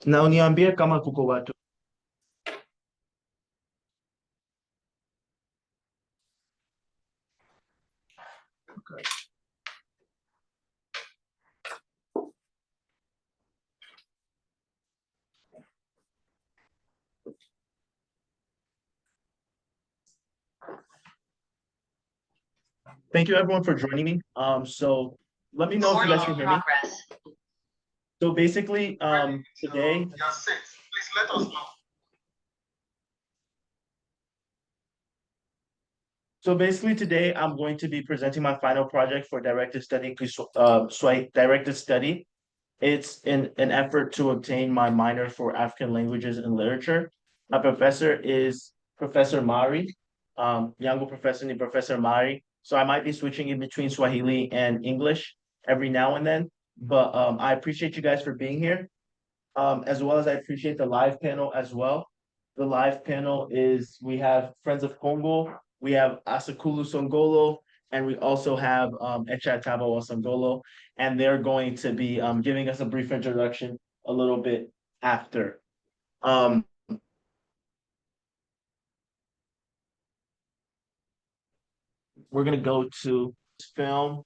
Na uniambie kama kuko watu. Thank you everyone for joining me. So let me know if you guys can hear me. So basically, today, You're set. Please let us know. so basically today I'm going to be presenting my final project for directed study, directed study. It's an effort to obtain my minor for African languages and literature. My professor is Professor Mari, Yango professor ni Professor Mari. So I might be switching in between Swahili and English every now and then. But I appreciate you guys for being here, as well as I appreciate the live panel as well. The live panel is we have Friends of Congo, we have Asakulu Songolo, and we also have Echatabo Songolo, and they're going to be giving us a brief introduction a little bit after. Um, we're gonna go to this film.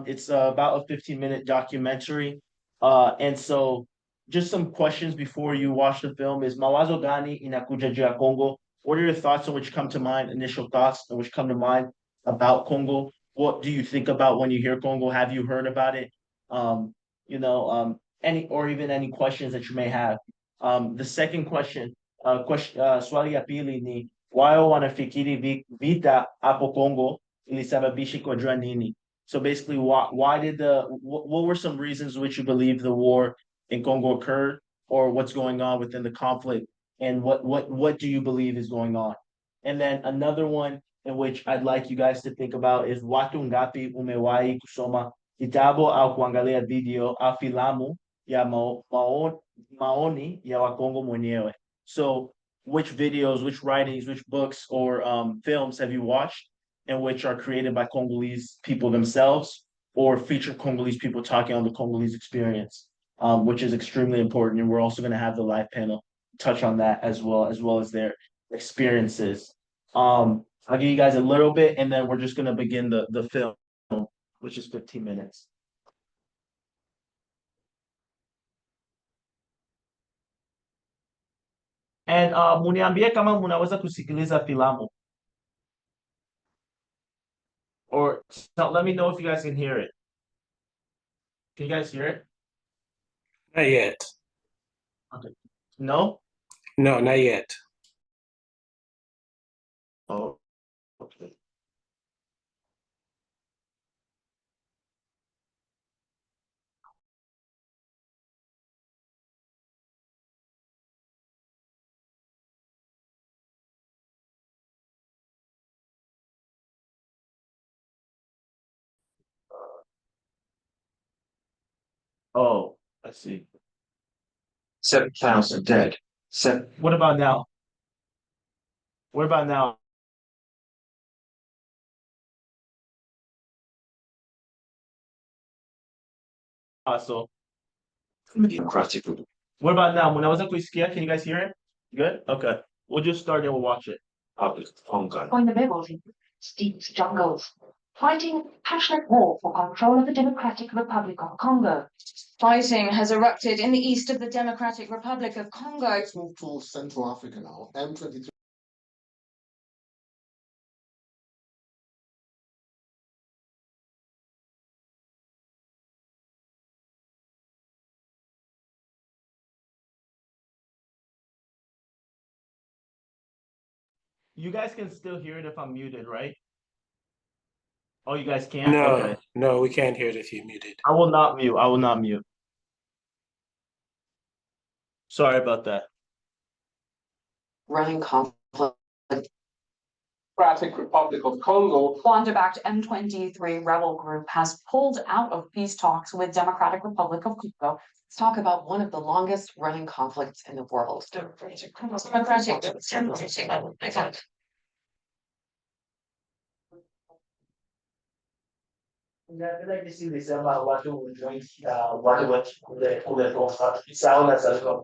It's about a 15-minute documentary. And so just some questions before you watch the film is Mawazo Gani inakuja juu ya Congo. What are your thoughts on which come to mind, initial thoughts on which come to mind about Congo? What do you think about when you hear Congo? Have you heard about it? Um, any or even any questions that you may have. The second question, swali ya pili ni wao wanafikiri vita hapo Congo ilisababisha kujua nini. So basically, why did what were some reasons which you believe the war in Congo occurred, or what's going on within the conflict, and what do you believe is going on? And then another one in which I'd like you guys to think about is watu ngapi umewahi kusoma kitabu au kuangalia video au filamu ya maoni ya Wakongo mwenyewe. So which videos, which writings, which books or films have you watched and which are created by Congolese people themselves or feature Congolese people talking on the Congolese experience, which is extremely important. And we're also going to have the live panel touch on that as well as their experiences. I'll give you guys a little bit, and then we're just going to begin the film, which is 15 minutes. And muniambie kama munaweza kusikiliza filamu. Or let me know if you guys can hear it. Can you guys hear it? Not yet. Okay. No? No, not yet. Oh, okay. Oh, I see. 7,000 dead. What about now? What about now? So Democratic what about now? Munaweza kuisikia? Can you guys hear it? Good? Okay. We'll just start and we'll watch it. Republic of Congo. In the middle, steep jungles, fighting passionate war for control of the Democratic Republic of Congo. Fighting has erupted in the east of the Democratic Republic of Congo. Move to Central Africa now. M23. You guys can still hear it if I'm muted, right? Oh, you guys can't? No, Okay. no, we can't hear it if you're muted. I will not mute. I will not mute. Sorry about that. Running conflict. Democratic Republic of Congo. Rwanda-backed M23 rebel group has pulled out of peace talks with Democratic Republic of Congo. Let's talk about one of the longest running conflicts in the world. Watu wengi watu kule kule sauna za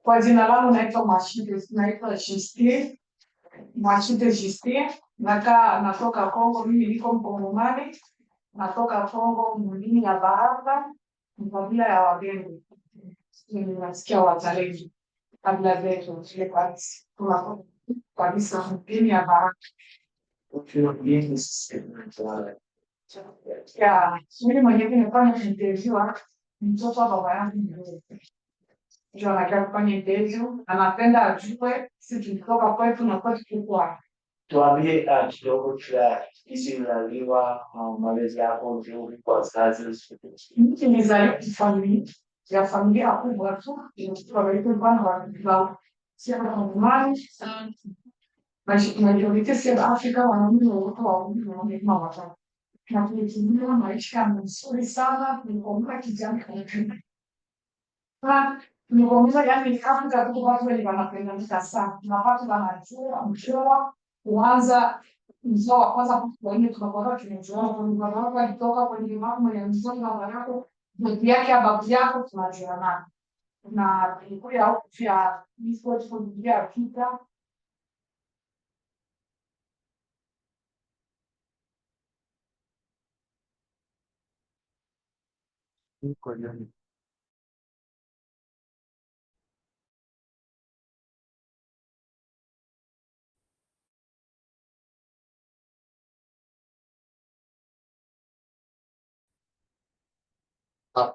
Kwa jina langu naitwa Justin, Mashite Justin, natoka Kongo, mimi niko Mkongomani, natoka Kongo mwingine ya Bahara, kabila ya Wagembe. Nasikia wazalendo kabila zetu zile parts tunako kabisa mwingine ya Bahara. Ya, mimi mwenyewe nimefanya interview mtoto wa baba yangu mdogo. Ndio anataka kufanya interview, anapenda ajue sisi tulitoka kwetu na kwetu tulikuwa. Tuambie kidogo cha jinsi mnaliwa malezi yako nzuri kwa kazi. Mimi nilizaliwa familia kubwa tu, tunaitwa bwana wa kibao. Sio Mkongomani, majority sio Afrika wanaume wote wa mama watatu. Na tulitumia maisha mazuri sana, tulikomboa kijana kwetu. Nilikomboa yani Afrika tu watu wengi wanapenda sana. Tunapata wanajua mchoa kuanza mzao wa kwanza kwa hiyo tunakuwa tunajua kwa kutoka kwenye mambo ya mzao wa yako ndio yake ya babu yako tunajuana. Na tulikuwa huko pia hizo tuliingia Afrika.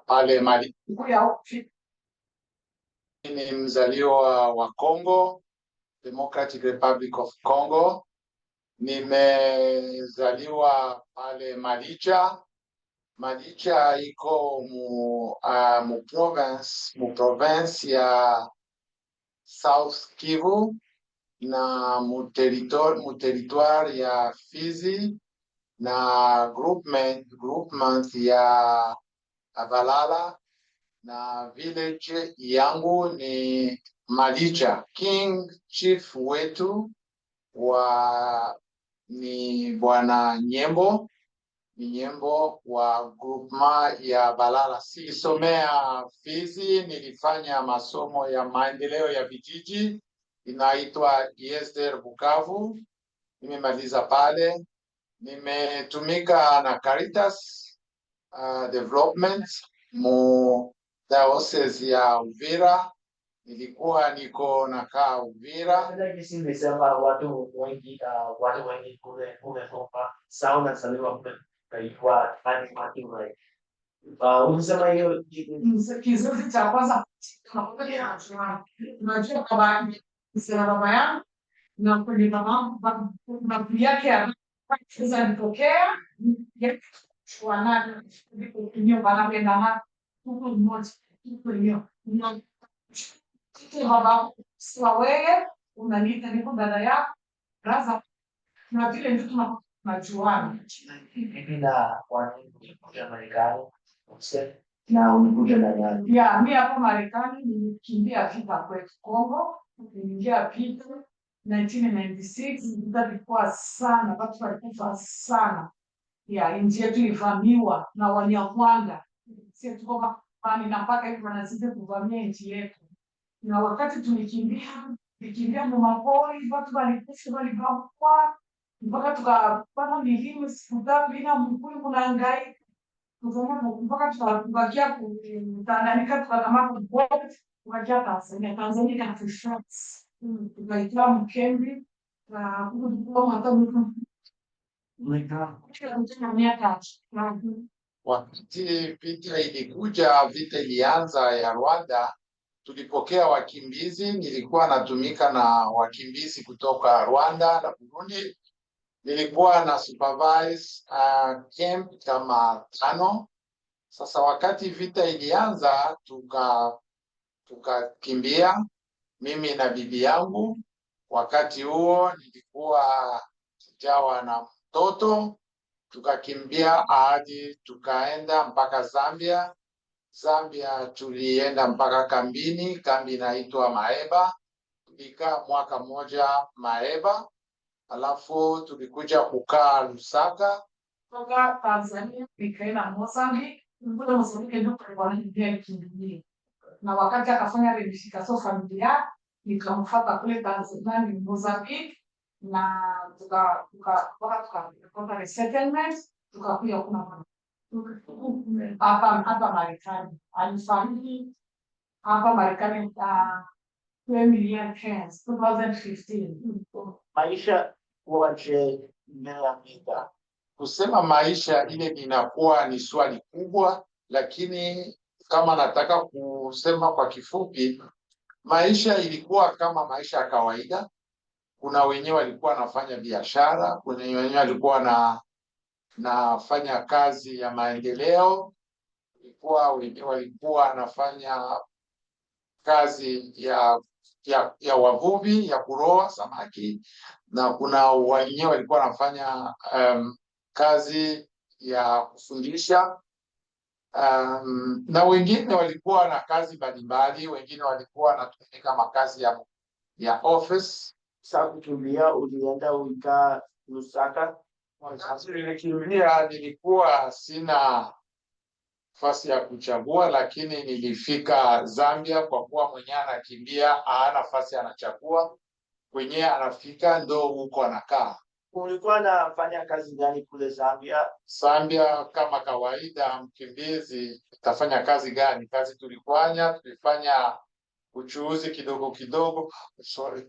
pale Mali. Tulikuwa Ni mzaliwa wa Congo, Democratic Republic of Congo. Nimezaliwa pale Malicha. Malicha iko mu province ya South Kivu na mu territoire ya Fizi na groupement ya Abalala na village yangu ni Malicha. King chief wetu ni Bwana Nyembo, ni Nyembo wa groupement ya Balala. Silisomea Fizi, nilifanya masomo ya maendeleo ya vijiji inaitwa ISDR Bukavu. Nimemaliza pale, nimetumika na Caritas development mu diocese ya Uvira. Nilikuwa niko nakaa Uvira. Jinsi nimesema watu wengi kule Kongo sauna saliwa kwa hadi matimai. Unasema hiyo kizazi cha kwanza unajua baba yangu na kwenye mama yake sasa nitokea wana ndio wanapenda na huko mmoja huko hiyo baba sio wewe unaniita niko dada yako sasa na vile ndio tunajuana hivi na wanini kuja Marekani. Na ulikuja na nani? Ya, mimi hapa Marekani nilikimbia vita kwetu Kongo, niliingia vita 1996, vita vilikuwa sana, watu walikufa sana. Ya, nchi yetu ilivamiwa na Wanyarwanda. Sisi tuko mapani na mpaka hivi wanazidi kuvamia nchi yetu. Na wakati tulikimbia mapori, watu walikufa walivamwa, mpaka tukapata milioni siku tatu bila mkuu kunahangaika. Mpaka tukabakia kutandalika tukakama kubote tukakia Tanzania ikatufika tukaitoa Mkembi na kulikuwa hata Wakati vita ilikuja, vita ilianza ya Rwanda, tulipokea wakimbizi. Nilikuwa natumika na wakimbizi kutoka Rwanda na Burundi. Nilikuwa na supervise camp kama 5. Sasa wakati vita ilianza, tukakimbia mimi na bibi yangu. Wakati huo nilikuwa sijawa na mtoto. Tukakimbia hadi tukaenda mpaka Zambia. Zambia tulienda mpaka kambini, kambi inaitwa Maeba. Tulikaa mwaka mmoja Maeba. Alafu tulikuja kukaa Lusaka. kutoka Tanzania nikaenda Mozambique. Nilikuwa Mozambique ndio kwa nini kimbia. na wakati akafanya verification familia nikamfuata kule Tanzania Mozambique na tukapata resettlement tukakuja kuna hapa Marekani. Alifariki hapa Marekani 2015. Maisha waje mita. Kusema maisha ile inakuwa ni swali kubwa, lakini kama nataka kusema kwa kifupi, maisha ilikuwa kama maisha ya kawaida. Kuna wenyewe walikuwa wanafanya biashara, kuna wenyewe walikuwa nafanya kazi ya maendeleo, wenyewe walikuwa wanafanya kazi ya wavuvi ya kuroa samaki, na kuna wenyewe walikuwa wanafanya kazi ya kufundisha, na wengine walikuwa na kazi mbalimbali, wengine walikuwa wanatumika makazi ya office. Sasa kukimbia ulienda uikaa Lusaka? Nilikimbia, nilikuwa sina nafasi ya kuchagua, lakini nilifika Zambia kwa kuwa mwenyewe anakimbia hana nafasi anachagua, mwenyewe anafika ndo huko anakaa. Ulikuwa nafanya kazi gani kule Zambia? Zambia kama kawaida, mkimbizi utafanya kazi gani? Kazi tulifanya uchuuzi kidogo kidogo,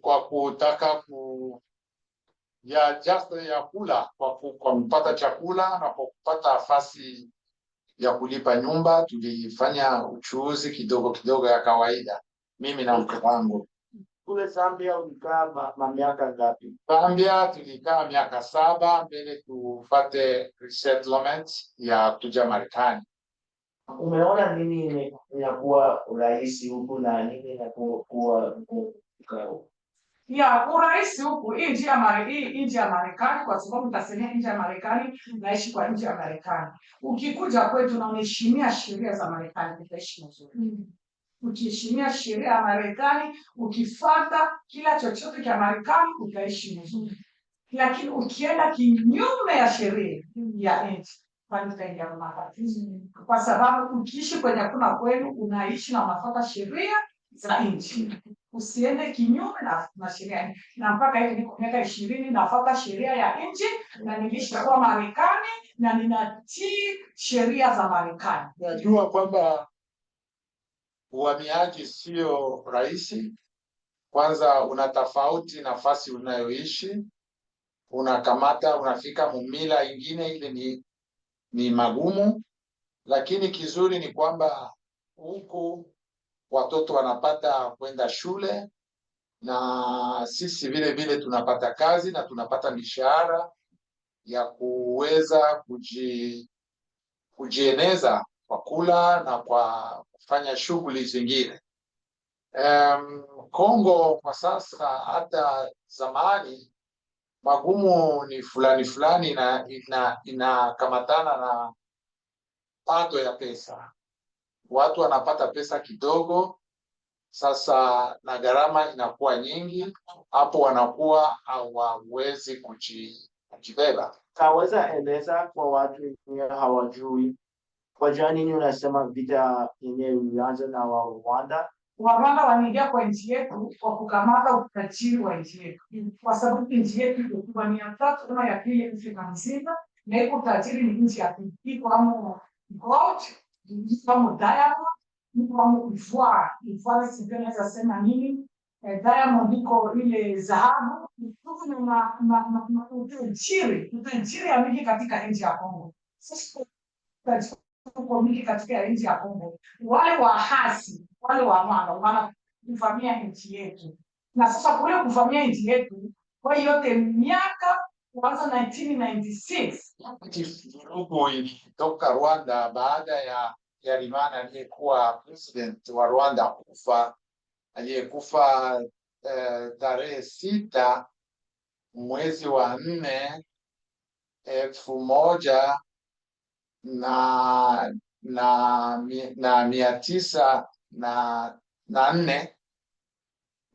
kwa kutaka ya kula, kwa kupata chakula na kwa kupata nafasi ya kulipa nyumba. Tulifanya uchuuzi kidogo kidogo ya kawaida, mimi na mke wangu. Kule Zambia ulikaa miaka ngapi? Zambia tulikaa miaka 7 mbele tupate resettlement ya kuja Marekani. Umeona nini inakuwa urahisi huku na nini inakuwa ya urahisi huku nje ya Marekani, kwa sababu nitasemea nje ya Marekani, naishi kwa nje ya Marekani. Ukikuja kwetu na unaheshimia sheria za Marekani, utaishi vizuri. Ukiheshimia sheria ya Marekani, ukifuata kila chochote cha Marekani, utaishi vizuri. Lakini ukienda kinyume ya sheria ya nchi, utaingia matatizo, kwa sababu ukiishi kwenye hakuna kwenu, unaishi na unafuata sheria za nchi. Usiende kinyume na sheria. Na mpaka hivi niko miaka 20 nafuata sheria ya nchi, na nilishakuwa Marekani na ninatii sheria za Marekani. Najua kwamba uhamiaji sio rahisi. Kwanza una tofauti nafasi unayoishi, unafika mumila ingine, ile ni magumu, lakini kizuri ni kwamba huku watoto wanapata kwenda shule, na sisi vile vile tunapata kazi na tunapata mishahara ya kuweza kujieneza kwa kula na kwa kufanya shughuli zingine. Kongo kwa sasa, hata zamani, magumu ni fulani na inakamatana na pato ya pesa. Watu wanapata pesa kidogo sasa, na gharama inakuwa nyingi, hapo wanakuwa hawawezi kujibeba. Kaweza eleza kwa watu wenye hawajui kwa nini unasema vita yenyewe ilianza na Rwanda? Rwanda wanaingia kwa nchi yetu kwa kukamata utajiri wa nchi yetu, kwa sababu nchi yetu ilikuwa ni ya tatu kama ya pili Afrika nzima, na iko utajiri ni nchi ya pili kwa gold, kama diamond, kama ivoire sipenda sema nini, diamond iko ile dhahabu, na utajiri ya mingi katika nchi ya Kongo. Sisi tuko mingi katika nchi ya Kongo. Wale wahasi, wale wana kuvamia nchi yetu, na sasa kule kuvamia nchi yetu kwa yote miaka kuanza 1996 vurugu ilitoka Rwanda baada ya Habyarimana aliyekuwa president wa Rwanda aliyekufa tarehe 6 mwezi wa 4 1904.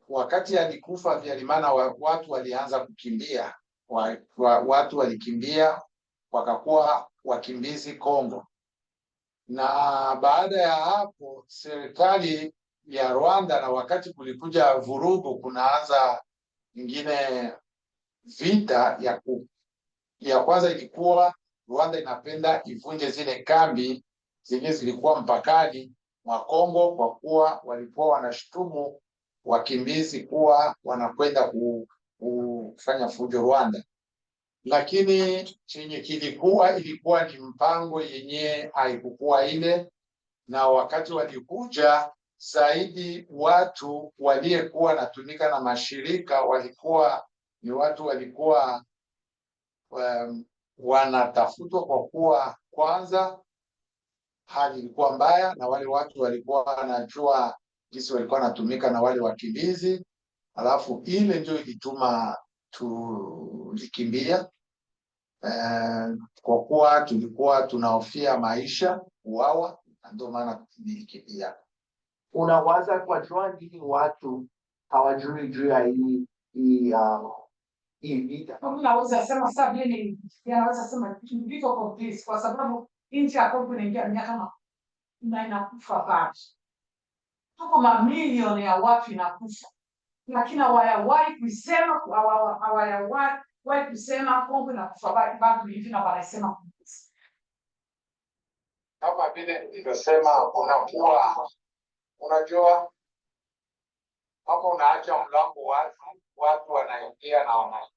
Wakati alikufa Habyarimana, watu walianza kukimbia, watu walikimbia wakakuwa wakimbizi Kongo, na baada ya hapo serikali ya Rwanda, na wakati kulikuja vurugu, kunaanza ingine vita ya kwanza ilikuwa Rwanda inapenda ivunje zile kambi zenye zilikuwa mpakani mwa Kongo, kwa kuwa walikuwa wanashutumu wakimbizi kuwa wanakwenda kufanya fujo Rwanda. Lakini chenye ilikuwa ni mpango yenye haikukuwa ile, na wakati walikuja zaidi, watu waliyekuwa wanatumika na mashirika walikuwa ni watu walikuwa wanatafutwa, kwa kuwa kwanza hali ilikuwa mbaya, na wale watu walikuwa wanajua jinsi walikuwa wanatumika na wale wakimbizi. Alafu ile ndio ilituma tulikimbia, kwa kuwa tulikuwa tunahofia maisha kuuawa, ndio maana tulikimbia. Unawaza kwa jua nini watu hawajui juu ya hii vita? Naweza sema sasa vile naweza sema viko complete, kwa sababu nchi ya Kongo inaingia miaka na inakufa bado. Tuko mamilioni ya watu inakufa, lakini hawayawahi kusema Kongo inakufa bado hivi, na wanasema kama vile nilivyosema, unajua hapo unaacha mlango wazi, watu wanaingia na wanaingia,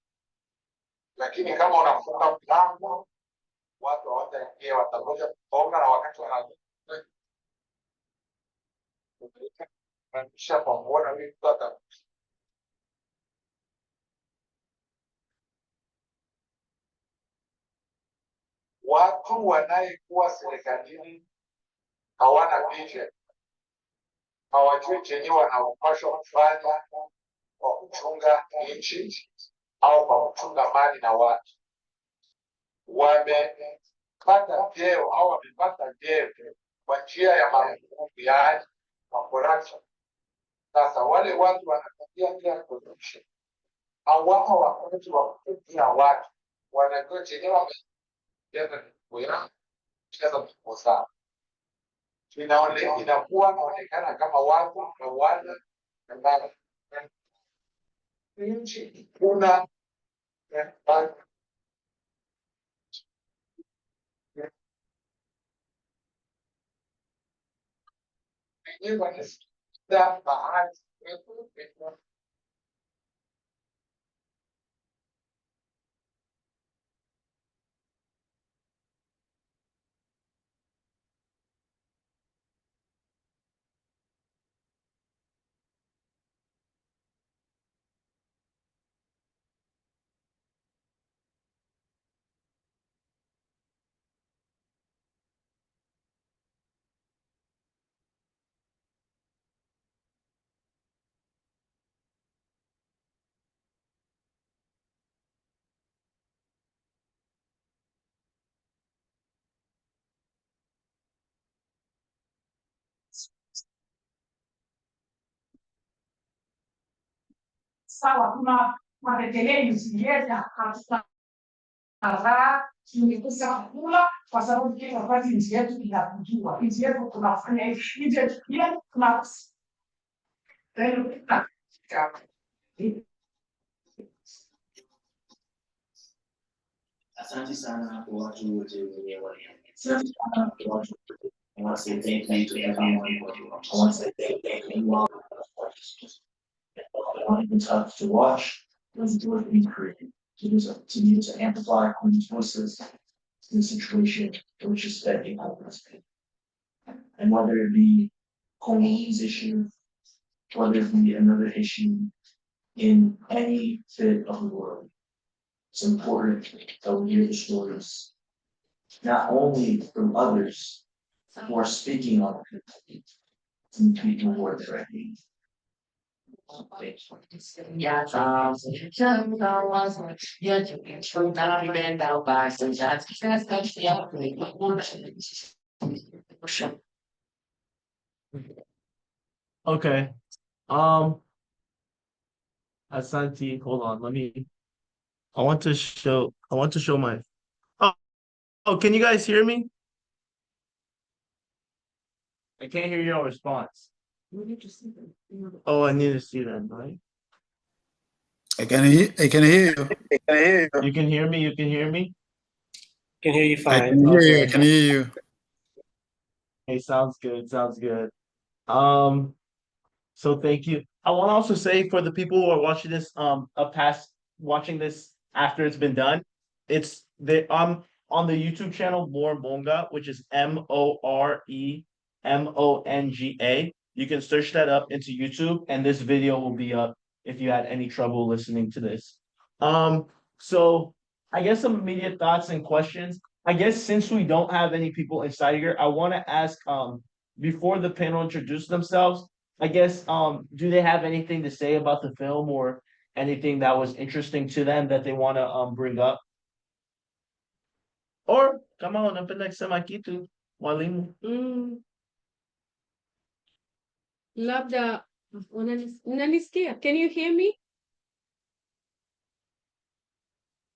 lakini kama unafunga mlango, watu hawataingia, watakuja kuonga, na wakati wanakuja kwa kuona vitu hata watu wanayekuwa serikalini hawana vision, hawajui chenye wanapaswa kufanya kwa kuchunga nchi au kwa kuchunga mali na watu. Wamepata vyeo au wamepata vyeo kwa njia ya marufuku, yaani corruption. Sasa wale watu wanatumia pia corruption, hawao wakati wa kutumia watu wanajua chenye wamecheza inakuwa naonekana kama watu hawana nchi. Kuna sawa, kuna maendeleo msingeja kadhaa tungekosa kula, kwa sababu kila wakati nchi yetu inakujua, nchi yetu tunafanya hivi, nchi yetu pia tuna Asante sana kwa watu wote wenye watu. I want to say thank you to everyone. I want to say thank you all to watch. Let's do it be creative. To continue to amplify Queen's voices in the situation which is affecting us. And whether it be Queen's issue, whether it be another issue in any bit of the world, it's important that we hear the stories, not only from others who are speaking on it, from people who are threatening. Okay. Asante, hold on, I want to show my, oh, can you guys hear me? I can't hear your response. Oh, I need to see that, right? I can hear you. You can hear me? You can hear me? Can hear you I fine. can hear you. I Okay. can hear you. Hey, sounds good. Sounds good. Um, so thank you. I want to also say for the people who are watching this, past watching this after it's been done, it's the on the YouTube channel More Monga, which is MoreMonga. You can search that up into YouTube, and this video will be up if you had any trouble listening to this. Um, so I guess some immediate thoughts and questions. I guess since we don't have any people inside here, I want to ask before the panel introduce themselves, I guess do they have anything to say about the film or anything that was interesting to them that they want to bring up? Or come on, napenda kitu walimu. Labda mnanisikia? Can you hear me?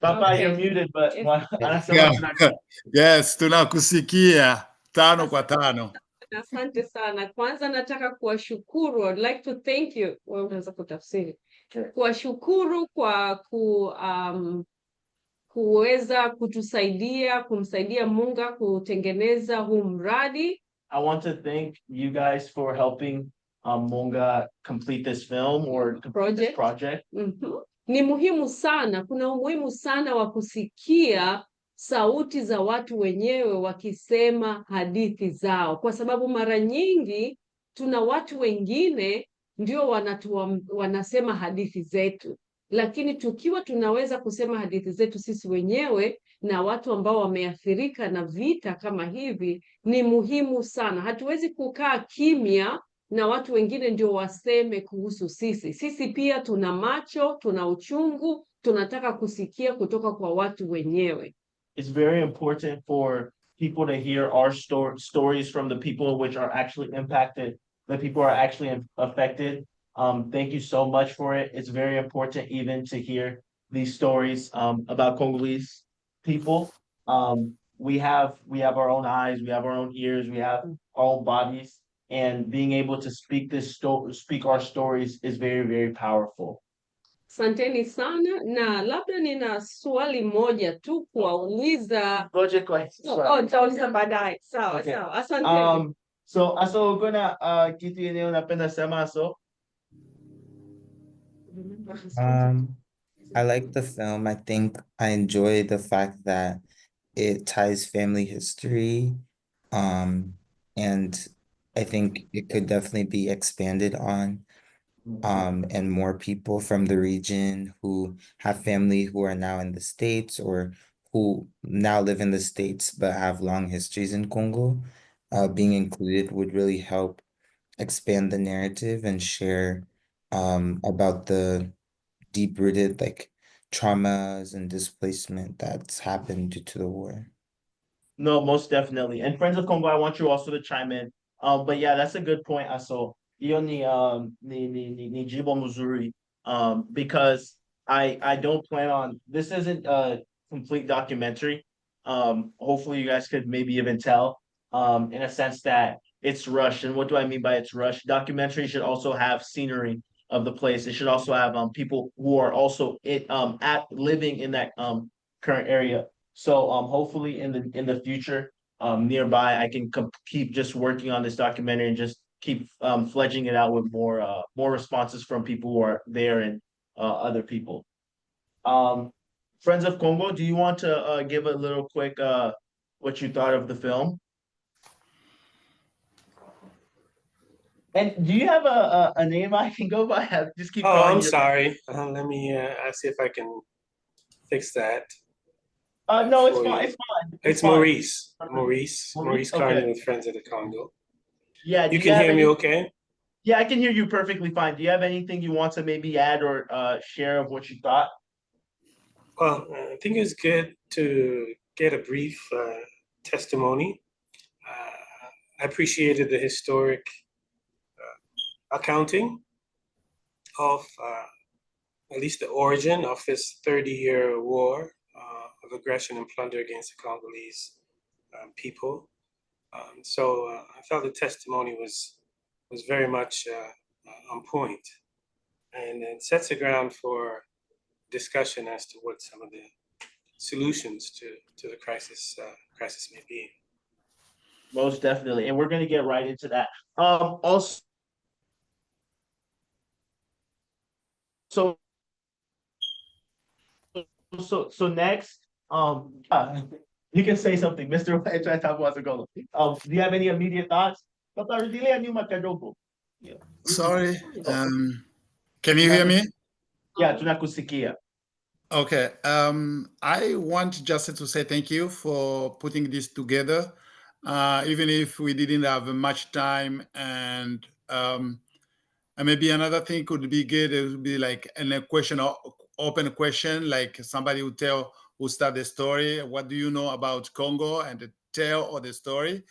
Papa, Okay. you're muted, but anasema Yeah. tuna- Yes, tunakusikia tano kwa tano. Asante sana. Kwanza nataka kuwashukuru. I'd like to thank you. Wewe unaweza kutafsiri. Kuwashukuru kwa kuweza kumsaidia Munga kutengeneza huu mradi. I want to thank you guys for helping Monga complete this film or complete this project. Ni muhimu sana, kuna umuhimu sana wa kusikia sauti za watu wenyewe wakisema hadithi zao, kwa sababu mara nyingi tuna watu wengine ndio wanasema hadithi zetu, lakini tukiwa tunaweza kusema hadithi zetu sisi wenyewe na watu ambao wameathirika na vita kama hivi, ni muhimu sana. Hatuwezi kukaa kimya na watu wengine ndio waseme kuhusu sisi. Sisi pia tuna macho, tuna uchungu, tunataka kusikia kutoka kwa watu wenyewe. It's very important for people to hear our stories from the people which are actually impacted, the people are actually affected. Thank you so much for it. It's very important even to hear these stories about Congolese people. We have our own eyes, we have our own ears, we have our own bodies, and being able to speak our stories is very, very powerful. Asanteni sana, na labda nina swali moja tu kuwauliza. Nitauliza baadaye. Sawa, Okay. sawa. Asanteni. So aso kuna kitu yenye unapenda sema aso? I like the film. I think I enjoy the fact that it ties family history. And I think it could definitely be expanded on. And more people from the region who have family who are now in the States or who now live in the States but have long histories in Congo, being included would really help expand the narrative and share about the deep-rooted like traumas and displacement that's happened due to the war. No, most definitely. And Friends of Congo, I want you also to chime in. But yeah, that's a good point, Aso. Iyo ni Jibo Missouri. Because I don't plan on this isn't a complete documentary. Hopefully you guys could maybe even tell in a sense that it's rushed. And what do I mean by it's rushed? Documentary should also have scenery of the place. It should also have people who are also at living in that current area. So hopefully in the future nearby I can keep just working on this documentary and just keep fledging it out with more responses from people who are there and other people. Friends of Congo, do you want to give a little quick what you thought of the film? And do you have a name I can go by? I just keep Oh, calling I'm you. sorry. Let me I'll see if I can fix that. No, it's fine. It's fine. It's fine. Maurice. Maurice Carney Okay. with Friends of the Congo. Yeah, You can hear me okay? Yeah, I can hear you perfectly fine. Do you have anything you want to maybe add or share of what you thought? Well, I think it's good to get a brief testimony. I appreciated the historic accounting of at least the origin of this 30-year war of aggression and plunder against the Congolese people. So I felt the testimony was was very much on point, and it sets the ground for discussion as to what some of the solutions to the crisis may be. Most definitely, and we're gonna get right into that. Also, so next, you can say something, Mr. Songolo. Do you have any immediate thoughts? Yeah. Sorry. Can you hear me? Yeah, tunakusikia. Okay. I want just to say thank you for putting this together, even if we didn't have much time. And maybe another thing could be good. It would be like a question, open question, like somebody who start the story. What do you know about Congo? And tell all the story.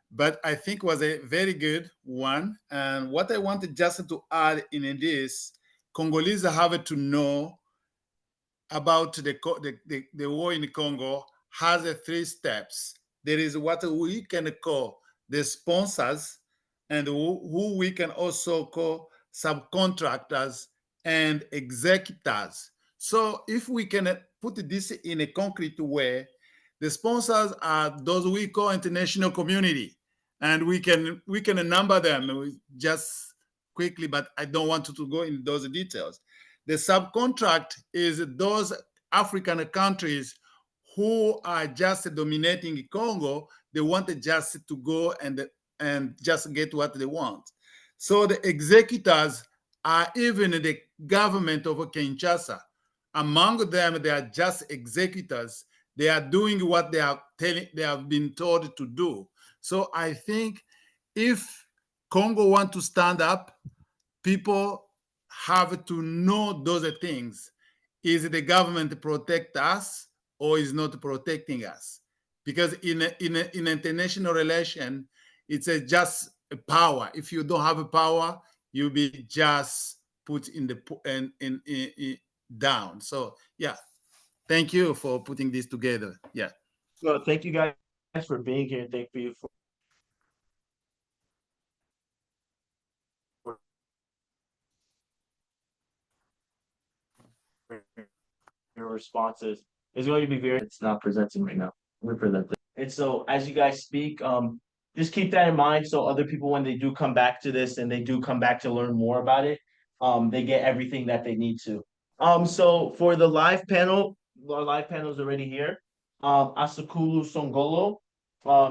But I think was a very good one. And what I wanted just to add in this, Congolese have to know about the war in Congo has a 3 steps. There is what we can call the sponsors, and who we can also call subcontractors and executors. So if we can put this in a concrete way, the sponsors are those we call international community, and we can number them just quickly, but I don't want to go in those details. The subcontract is those African countries who are just dominating Congo. They want just to go and just get what they want. So the executors are even the government of Kinshasa. Among them, they are just executors. They are doing what they have been told to do. So I think if Congo want to stand up, people have to know those things. Is the government protect us or is not protecting us? Because in international relation, it's just a power. If you don't have a power, you'll be just put in the in down. So yeah, thank you for putting this together. Yeah. Well, thank you guys for being here. Thank you for your responses. It's going to be very, it's not presenting right now. We present it. And so as you guys speak, just keep that in mind so other people, when they do come back to this and they do come back to learn more about it, they get everything that they need to. So for the live panel, our live panel is already here. Asakulu Songolo,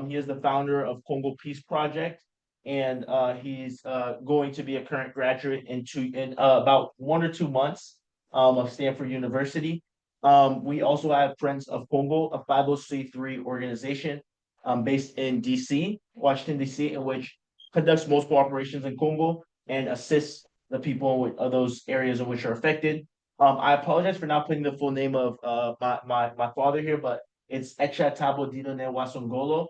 he is the founder of Congo Peace Project, and he's going to be a current graduate in about 1 or 2 months of Stanford University. We also have Friends of Congo, a 501c3 organization based in DC, Washington, DC, in which conducts multiple operations in Congo and assists the people of those areas in which are affected. I apologize for not putting the full name of my father here, but it's Echa Tabo Dino Wasongolo.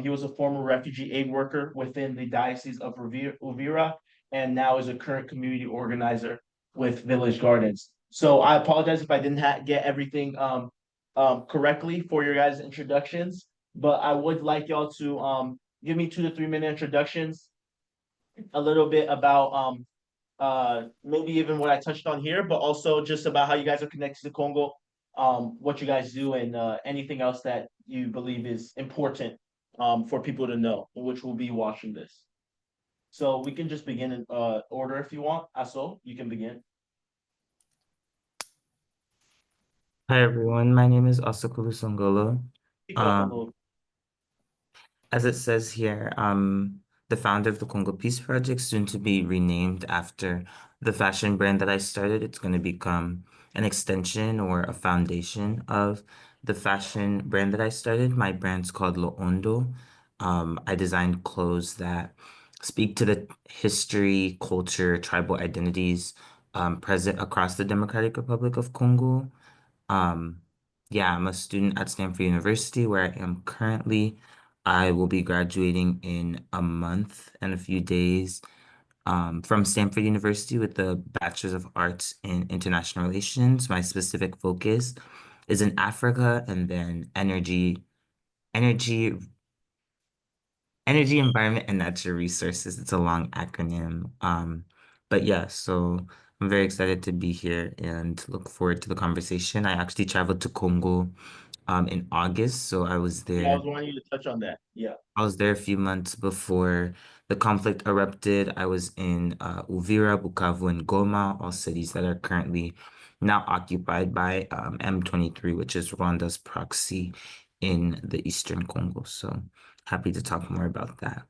He was a former refugee aid worker within the Diocese of Uvira, and now is a current community organizer with Village Gardens. So I apologize if I didn't get everything correctly for your guys' introductions, but I would like y'all to give me 2 to 3 minute introductions, a little bit about maybe even what I touched on here, but also just about how you guys are connected to Congo, what you guys do, and anything else that you believe is important for people to know, which will be watching this. So we can just begin in order if you want. Aso, you can begin. Hi everyone, my name is Osakulu Songolo. Speak up a little. As it says here, the founder of the Congo Peace Project, soon to be renamed after the fashion brand that I started. It's going to become an extension or a foundation of the fashion brand that I started. My brand's called Lo Ondo. I designed clothes that speak to the history, culture, tribal identities present across the Democratic Republic of Congo. Yeah, I'm a student at Stanford University where I am currently. I will be graduating in a month and a few days from Stanford University with the Bachelor's of Arts in International Relations. My specific focus is in Africa and then energy Energy, environment, and natural resources. It's a long acronym. But yeah, so I'm very excited to be here and look forward to the conversation. I actually traveled to Congo in August, so I was Yeah, I there. was wanting you to touch on that. Yeah. I was there a few months before the conflict erupted. I was in Uvira, Bukavu, and Goma, all cities that are currently now occupied by M23, which is Rwanda's proxy in the Eastern Congo. So happy to talk more about that.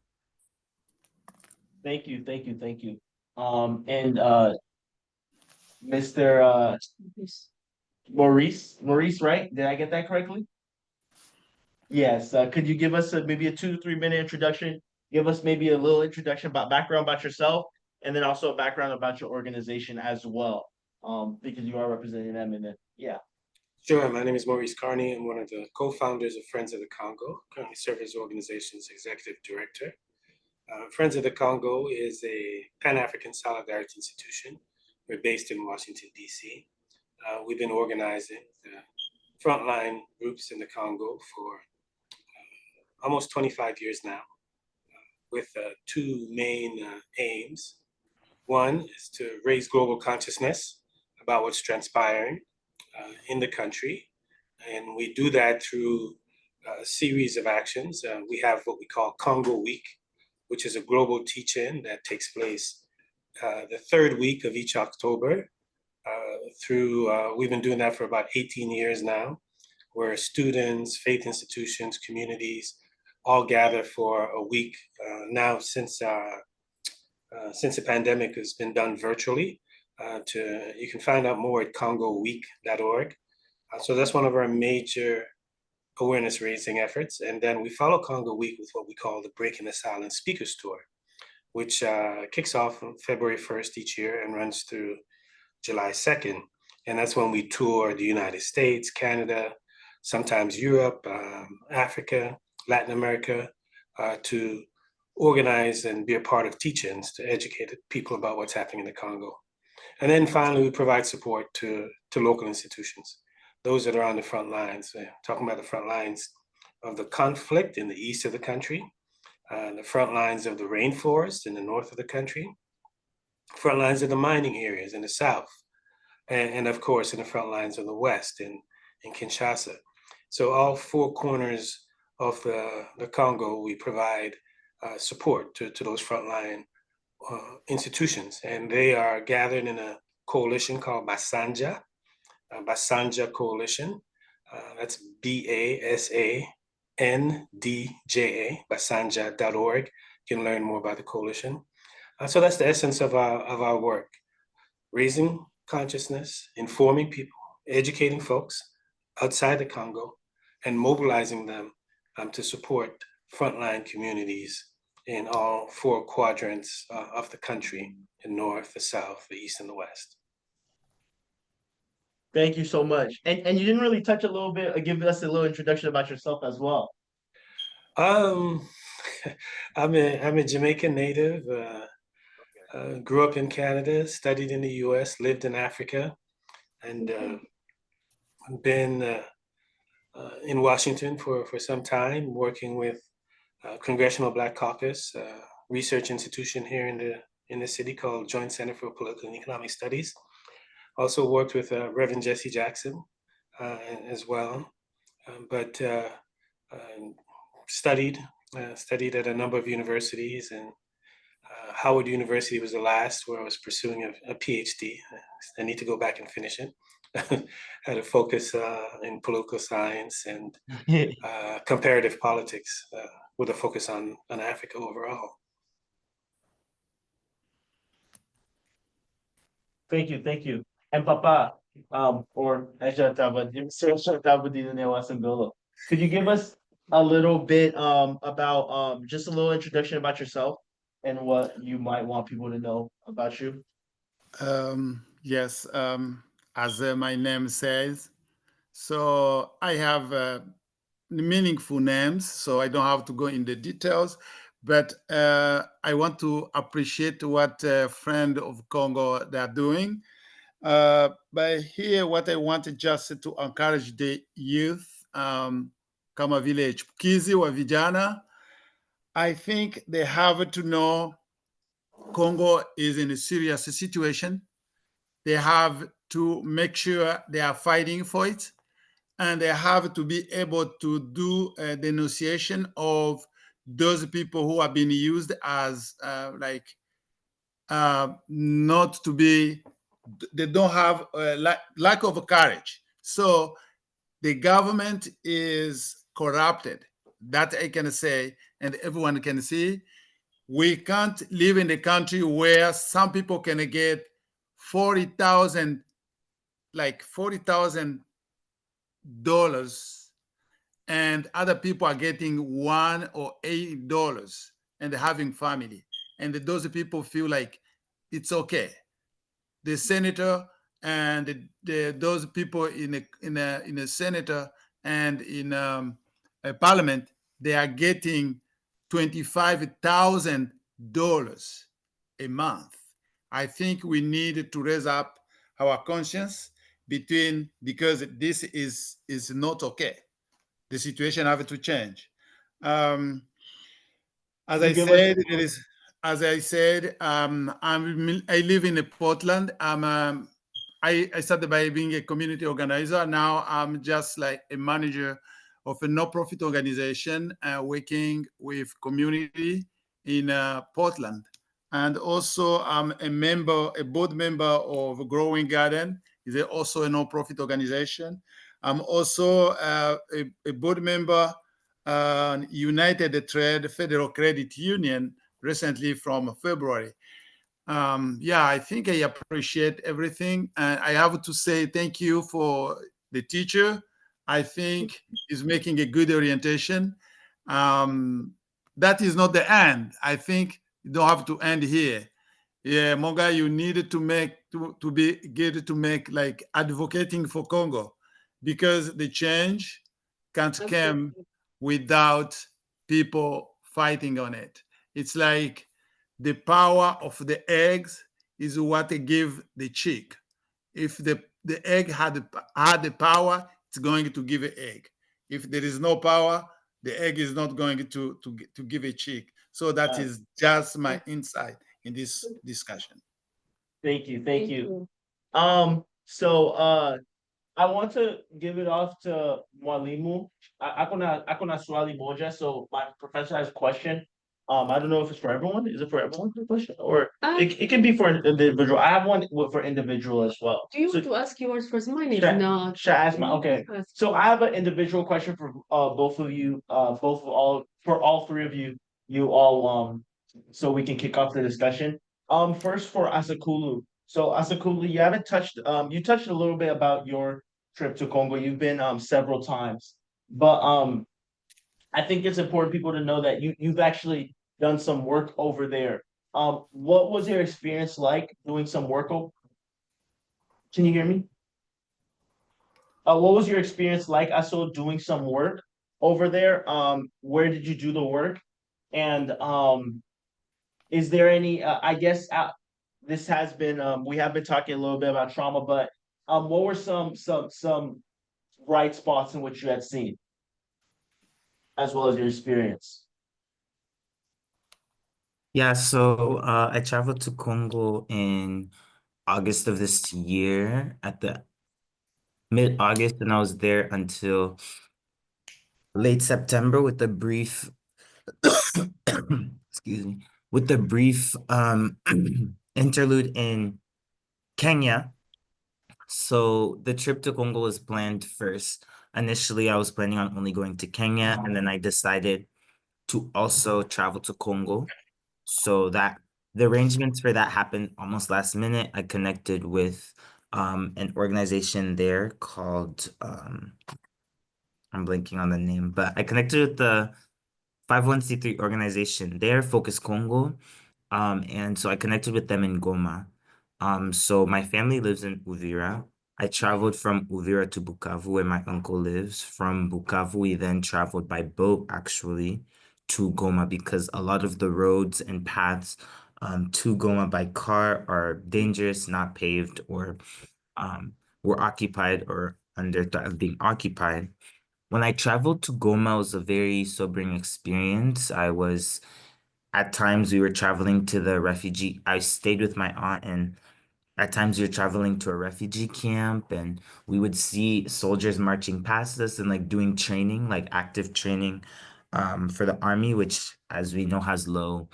Thank you, thank you, thank you. And Mr. Maurice, right? Did I get that correctly? Yes. Could you give us maybe a 2 to 3 minute introduction? Give us maybe a little introduction about background about yourself, and then also a background about your organization as well. Because you are representing them, and then yeah. Sure, my name is Maurice Carney. I'm one of the co-founders of Friends of the Congo, currently serve as the organization's executive director. Friends of the Congo is a Pan-African solidarity institution. We're based in Washington, D.C. We've been organizing frontline groups in the Congo for almost 25 years now, with two main aims. One is to raise global consciousness about what's transpiring in the country. And we do that through a series of actions. We have what we call Congo Week, which is a global teach-in that takes place the third week of each October. We've been doing that for about 18 years now, where students, faith institutions, communities all gather for a week now since the pandemic has been done virtually. You can find out more at congoweek.org. So that's one of our major awareness raising efforts. And then we follow Congo Week with what we call the Breaking the Silence Speakers Tour, which kicks off on February 1st each year and runs through July 2nd. And that's when we tour the United States, Canada, sometimes Europe, Africa, Latin America, to organize and be a part of teach-ins to educate people about what's happening in the Congo. And then finally, we provide support to local institutions, those that are on the front lines, talking about the front lines of the conflict in the east of the country, the front lines of the rainforest in the north of the country, front lines of the mining areas in the south, and of course, in the front lines of the west in Kinshasa. So all four corners of the Congo, we provide support to those frontline institutions, and they are gathered in a coalition called Basanja Coalition. That's BASANDJA, basanja.org. You can learn more about the coalition. So that's the essence of our work: raising consciousness, informing people, educating folks outside the Congo, and mobilizing them to support frontline communities in all four quadrants of the country: the north, the south, the east, and the west. Thank you so much. And you didn't really touch a little bit, give us a little introduction about yourself as well. I'm a Jamaican native. Grew up in Canada, studied in the U.S., lived in Africa, and been in Washington for some time, working with Congressional Black Caucus, research institution here in the city called Joint Center for Political and Economic Studies. Also worked with Reverend Jesse Jackson as well, but studied at a number of universities, and Howard University was the last where I was pursuing a PhD. I need to go back and finish it. Had a focus in political science and comparative politics with a focus on Africa overall. Thank you, thank you. And Papa, or Songolo, could you give us a little bit about just a little introduction about yourself and what you might want people to know about you? Yes, as my name says, so I have meaningful names, so I don't have to go in the details, but I want to appreciate what Friend of Congo they're doing. But here, what I want just to encourage the youth, kama vile chipukizi wa vijana, I think they have to know Congo is in a serious situation. They have to make sure they are fighting for it, and they have to be able to do a denunciation of those people who have been used as not to be, they don't have lack of courage. So the government is corrupted. That I can say, and everyone can see. We can't live in a country where some people can get 40,000, like $40,000, and other people are getting $1 or $8 and having family. And those people feel like it's okay. The senator and those people in a senator and in a parliament, they are getting $25,000 a month. I think we need to raise up our conscience because this is not okay. The situation have to change. Um, as Can you I give us said, it is. As I said, I live in Portland. I started by being a community organizer. Now I'm just like a manager of a no-profit organization working with community in Portland. And also I'm a board member of Growing Garden. Is also a no-profit organization. I'm also a board member United Trade Federal Credit Union recently from February. Yeah, I think I appreciate everything. And I have to say thank you for the teacher. I think is making a good orientation. That is not the end. I think you don't have to end here. Yeah, Monga, you needed to be good to make like advocating for Congo, because the change can't come Absolutely. without people fighting on it. It's like the power of the eggs is what they give the chick. If the egg had the power, it's going to give an egg. If there is no power, the egg is not going to give a chick. So that uh, is just my insight in this discussion. thank you, thank Thank you. you. So I want to give it off to Mwalimu. Ako na swali moja. So my professor has a question. I don't know if it's for everyone. Is it for everyone, the question? Or Uh, it can be for an individual. I have one for individual as well. do you So want to ask yours first? Mine is should, not. should I ask my, okay. Ask So I yours. have an individual question for both of you, for all three of you, you all so we can kick off the discussion. First for Asakulu. So Asakulu, you touched a little bit about your trip to Congo. You've been several times. But I think it's important people to know that you've actually done some work over there. What was your experience like doing some work? Can you hear me? What was your experience like? I saw doing some work over there. Where did you do the work? And is there any? I guess this has been. We have been talking a little bit about trauma, but what were some bright spots in which you had seen, as well as your experience? Yeah, so I traveled to Congo in August of this year, at the mid-August, and I was there until late September with a brief excuse me, with a brief interlude in Kenya. So the trip to Congo was planned first. Initially, I was planning on only going to Kenya, and then I decided to also travel to Congo. So that the arrangements for that happened almost last minute. I connected with an organization there called I'm blanking on the name, but I connected with the 501(c)(3) organization there, Focus Congo. And so I connected with them in Goma. So my family lives in Uvira. I traveled from Uvira to Bukavu, where my uncle lives. From Bukavu, we then traveled by boat actually to Goma, because a lot of the roads and paths to Goma by car are dangerous, not paved, or were occupied or under threat of being occupied. When I traveled to Goma, it was a very sobering experience. At times we were traveling to the refugee. I stayed with my aunt, and at times we were traveling to a refugee camp, and we would see soldiers marching past us and like doing training, like active training, for the army, which, as we know, has low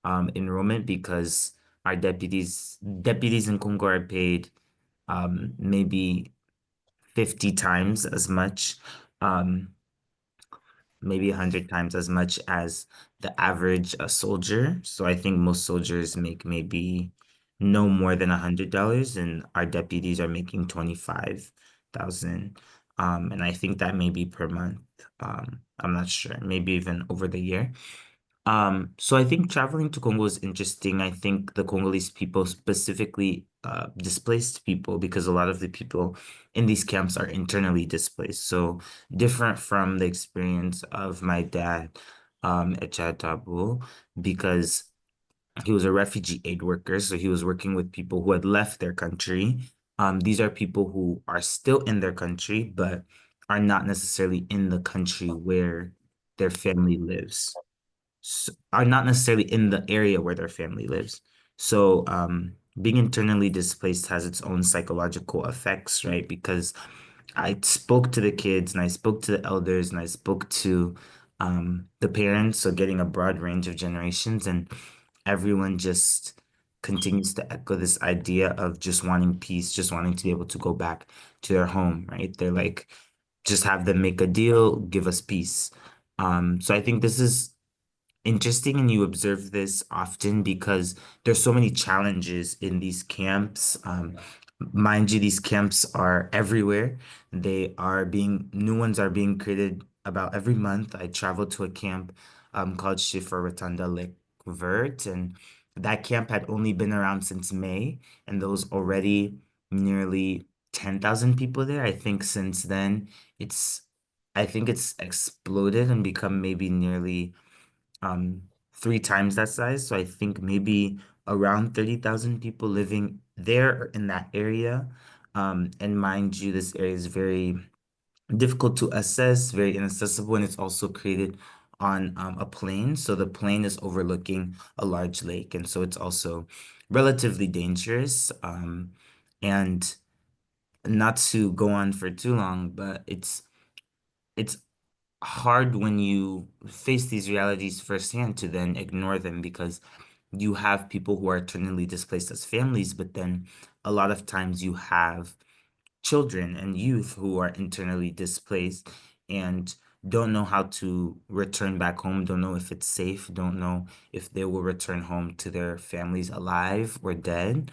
enrollment because our deputies in Congo are paid maybe 50 times as much. Um, Maybe 100 times as much as the average soldier. So I think most soldiers make maybe no more than $100, and our deputies are making 25,000. And I think that may be per month. I'm not sure, maybe even over the year. So I think traveling to Congo is interesting. I think the Congolese people, specifically displaced people, because a lot of the people in these camps are internally displaced. So different from the experience of my dad at Chadabo, because he was a refugee aid worker. So he was working with people who had left their country. These are people who are still in their country, but are not necessarily in the country where their family lives, are not necessarily in the area where their family lives. So being internally displaced has its own psychological effects, right? Because I spoke to the kids and I spoke to the elders and I spoke to the parents, so getting a broad range of generations, and everyone just continues to echo this idea of just wanting peace, just wanting to be able to go back to their home, right? They're like, just have them make a deal, give us peace. So I think this is interesting, and you observe this often because there's so many challenges in these camps. Mind you, these camps are everywhere. New ones are being created about every month. I traveled to a camp called Shifa Rotunda Lake Vert, and that camp had only been around since May, and there was already nearly 10,000 people there. It's, I think it's exploded and become maybe nearly um 3 times that size. So I think maybe around 30,000 people living there or in that area. And mind you, this area is very difficult to assess, very inaccessible, and it's also created on a plain. So the plain is overlooking a large lake, and so it's also relatively dangerous. And not to go on for too long, but it's hard when you face these realities firsthand to then ignore them, because you have people who are eternally displaced as families, but then a lot of times you have children and youth who are internally displaced and don't know how to return back home, don't know if it's safe, don't know if they will return home to their families alive or dead.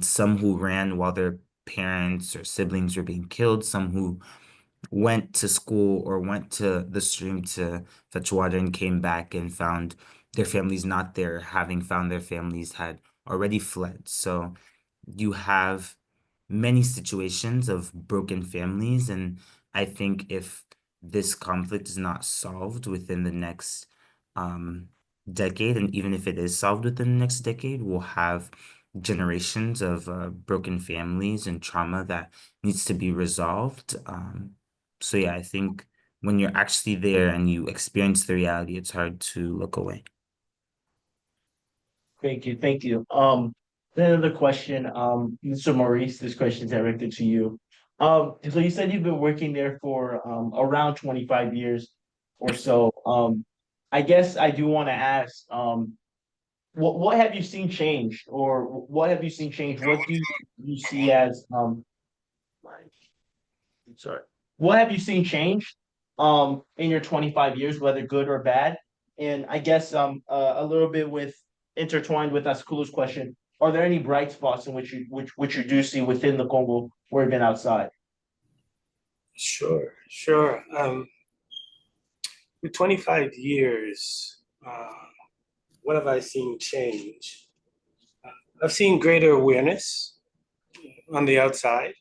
Some who ran while their parents or siblings were being killed, some who went to school or went to the stream to fetch water and came back and found their families not there, having found their families had already fled. So you have many situations of broken families, and I think if this conflict is not solved within the next decade, and even if it is solved within the next decade, we'll have generations of broken families and trauma that needs to be resolved. So yeah, I think when you're actually there and you experience the reality, it's hard to look away. Thank you, thank you. Then another question, Mr. Maurice, this question is directed to you. So you said you've been working there for around 25 years or so. I guess I do want to ask, what have you seen change, or what have you seen change? What do you see as sorry, what have you seen change in your 25 years, whether good or bad? And I guess a little bit with intertwined with Askulu's question, are there any bright spots in which you do see within the Congo or even outside? Sure, sure. With 25 years, what have I seen change? I've seen greater awareness on the outside,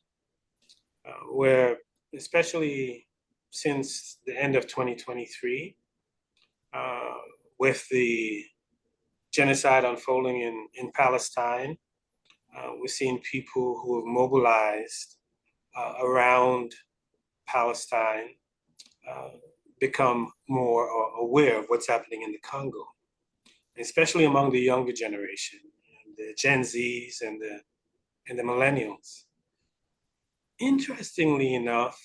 where, especially since the end of 2023, uh, with the genocide unfolding in Palestine, we're seeing people who have mobilized around Palestine become more aware of what's happening in the Congo, especially among the younger generation, the Gen Zs and the millennials. Interestingly enough,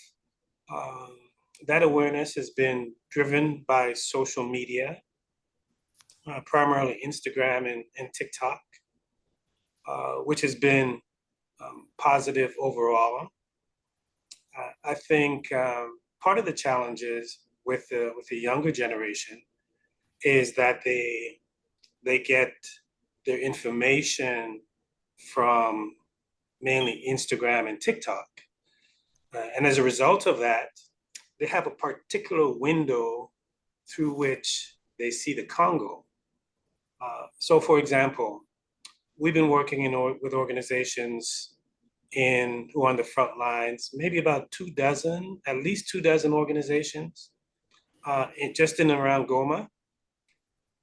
that awareness has been driven by social media, primarily Instagram and TikTok, which has been positive overall. I think part of the challenges with the younger generation is that they get their information from mainly Instagram and TikTok. And as a result of that, they have a particular window through which they see the Congo. So for example, we've been working with organizations who are on the front lines, maybe about 24, at least 24 organizations, just in and around Goma,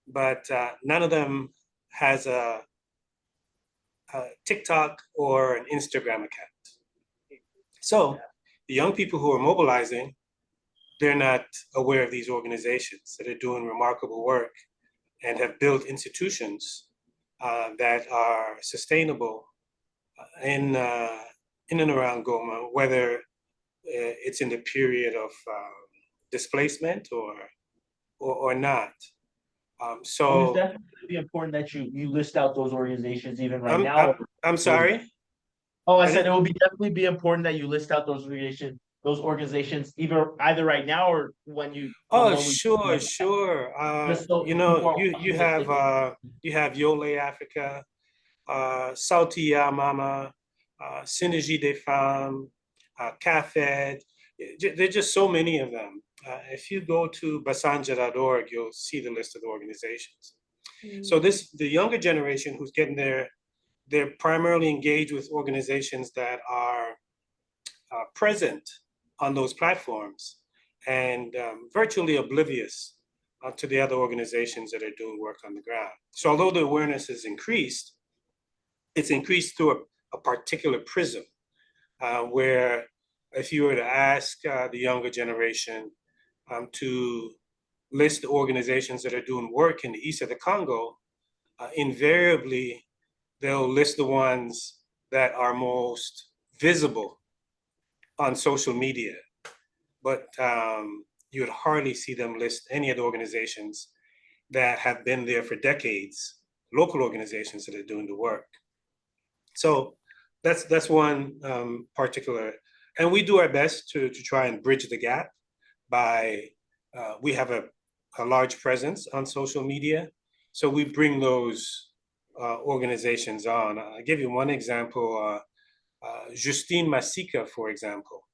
but none of them has a TikTok or an Instagram account. So the young people who are mobilizing, they're not aware of these organizations that are doing remarkable work and have built institutions that are sustainable in and around Goma, whether it's in the period of displacement or not. And it's definitely going to be important that you list out those organizations even right now. I'm sorry. Oh, I said it will definitely be important that you list out those organizations either right now or when you. Oh, when we, sure. just so You know, people are you have Yole Africa, Sauti Ya Mama, Synergie des Femmes, CAFED. There are just so many of them. If you go to basanja.org, you'll see the list of the organizations. So the younger generation who's getting there, they're primarily engaged with organizations that are present on those platforms and virtually oblivious to the other organizations that are doing work on the ground. So although the awareness has increased, it's increased through a particular prism where if you were to ask the younger generation to list the organizations that are doing work in the east of the Congo, invariably they'll list the ones that are most visible on social media, but you would hardly see them list any of the organizations that have been there for decades, local organizations that are doing the work. So that's one particular, and we do our best to try and bridge the gap by, we have a large presence on social media, so we bring those organizations on. I'll give you one example, Justine Masika, for example.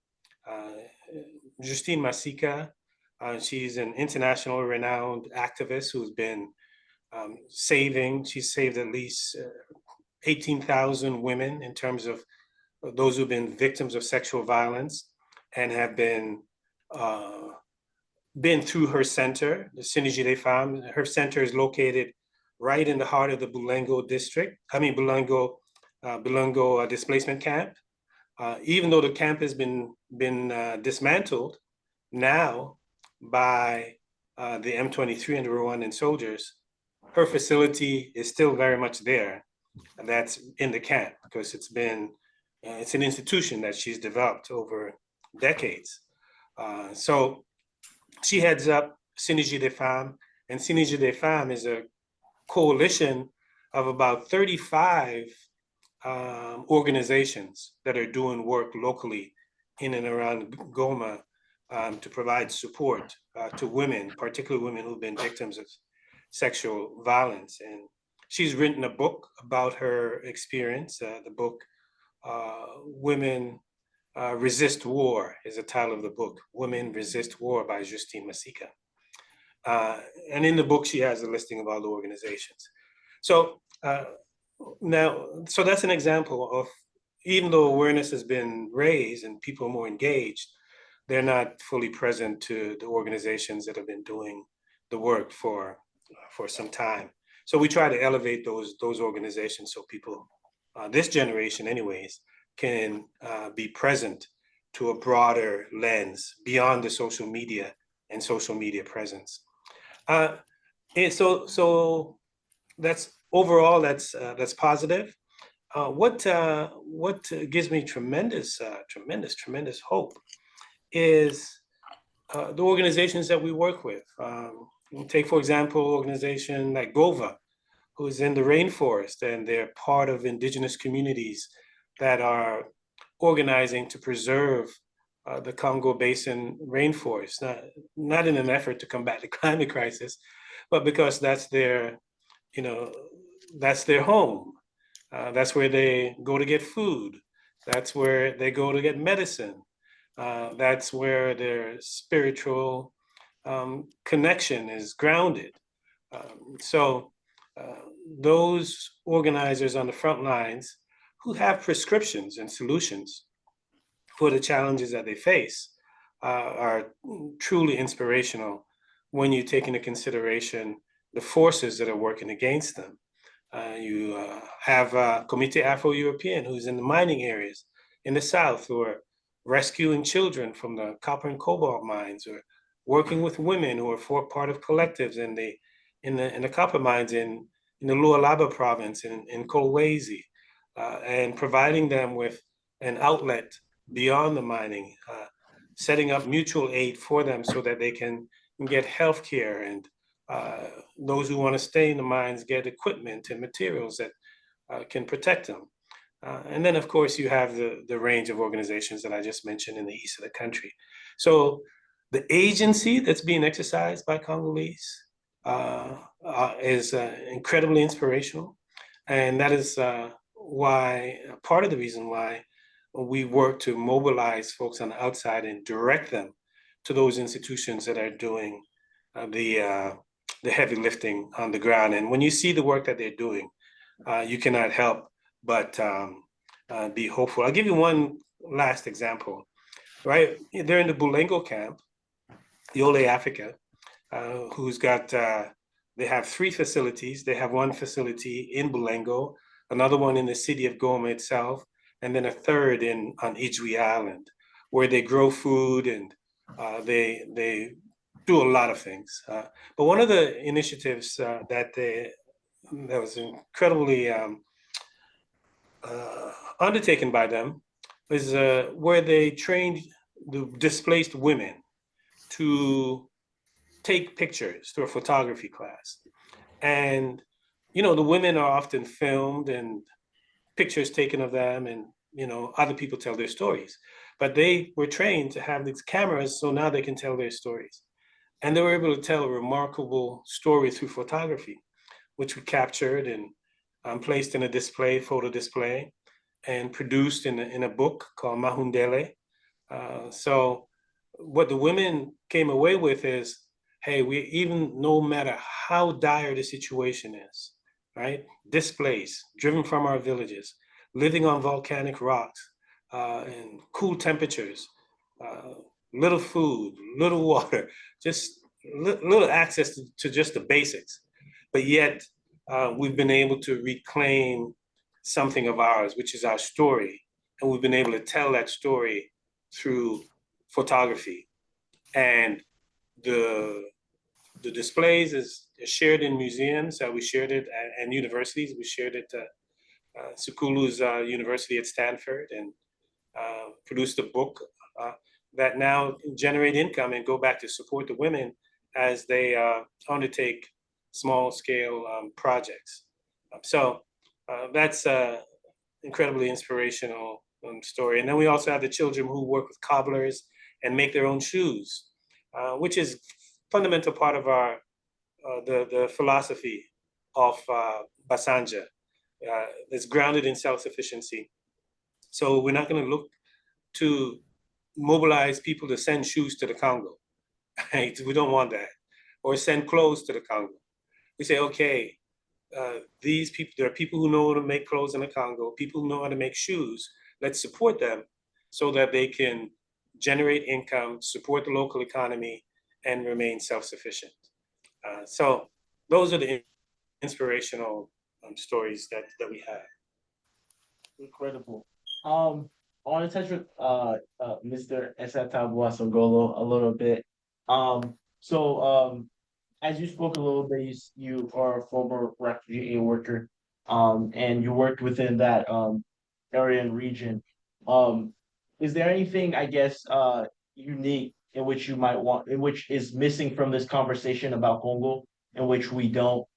Justine Masika, she's an international renowned activist who's been she's saved at least 18,000 women in terms of those who've been victims of sexual violence and have been through her center, the Synergie des Femmes. Her center is located right in the heart of the Bulongo displacement camp. Even though the camp has been dismantled now by the M23 and the Rwandan soldiers, her facility is still very much there. And that's in the camp because it's an institution that she's developed over decades. So she heads up Synergie des Femmes, and Synergie des Femmes is a coalition of about 35 organizations that are doing work locally in and around Goma to provide support to women, particularly women who've been victims of sexual violence. And she's written a book about her experience. The book, Women Resist War, is the title of the book, Women Resist War by Justine Masika. And in the book, she has a listing of all the organizations. So so that's an example of, even though awareness has been raised and people are more engaged, they're not fully present to the organizations that have been doing the work for some time. So we try to elevate those organizations so people, this generation anyways, can be present to a broader lens beyond the social media and social media presence. And so that's overall that's positive. What gives me tremendous hope is the organizations that we work with. Take, for example, organization like GOVA, who is in the rainforest, and they're part of indigenous communities that are organizing to preserve the Congo Basin rainforest, not in an effort to combat the climate crisis, but because that's their, that's their home. That's where they go to get food. That's where they go to get medicine. That's where their spiritual connection is grounded. So those organizers on the front lines who have prescriptions and solutions for the challenges that they face are truly inspirational when you take into consideration the forces that are working against them. You have Comité Afro-European, who's in the mining areas in the south, who are rescuing children from the copper and cobalt mines, or working with women who are part of collectives in the copper mines in the Lualaba province in Kolwezi, and providing them with an outlet beyond the mining, setting up mutual aid for them so that they can get health care, and those who want to stay in the mines get equipment and materials that can protect them. And then, of course, you have the range of organizations that I just mentioned in the east of the country. So the agency that's being exercised by Congolese is incredibly inspirational. And that is why, part of the reason why we work to mobilize folks on the outside and direct them to those institutions that are doing the heavy lifting on the ground. And when you see the work that they're doing, you cannot help but be hopeful. I'll give you one last example, right? They're in the Bulengo camp, Yole Africa, who's got, they have 3 facilities. They have one facility in Bulengo, another one in the city of Goma itself, and then a third on Ijwi Island, where they grow food and they do a lot of things. But one of the initiatives that was incredibly undertaken by them is where they trained the displaced women to take pictures through a photography class. And, the women are often filmed and pictures taken of them, and, other people tell their stories. But they were trained to have these cameras, so now they can tell their stories. And they were able to tell a remarkable story through photography, which we captured and placed in a photo display, and produced in a book called Mahundele. So what the women came away with is, hey, no matter how dire the situation is, right? Displaced, driven from our villages, living on volcanic rocks, and cool temperatures, little food, little water, just little access to just the basics. But yet we've been able to reclaim something of ours, which is our story. And we've been able to tell that story through photography. And the displays is shared in museums. We shared it and universities. We shared it at Sukulu's University at Stanford, and produced a book that now generate income and go back to support the women as they undertake small scale projects. So that's incredibly inspirational story. And then we also have the children who work with cobblers and make their own shoes, which is fundamental part of our the philosophy of Basanja. It's grounded in self-sufficiency. So we're not going to look to mobilize people to send shoes to the Congo. Right? We don't want that. Or send clothes to the Congo. We say, okay, these people, there are people who know how to make clothes in the Congo, people who know how to make shoes. Let's support them so that they can generate income, support the local economy, and remain self-sufficient. So those are the inspirational stories that we have. Incredible. want to touch with Mr. Esatabua Songolo a little bit. So as you spoke a little bit, you are a former refugee aid worker, and you worked within that area and region. Um, is there anything, I guess, unique in which you might want, in which is missing from this conversation about Congo, in which we don't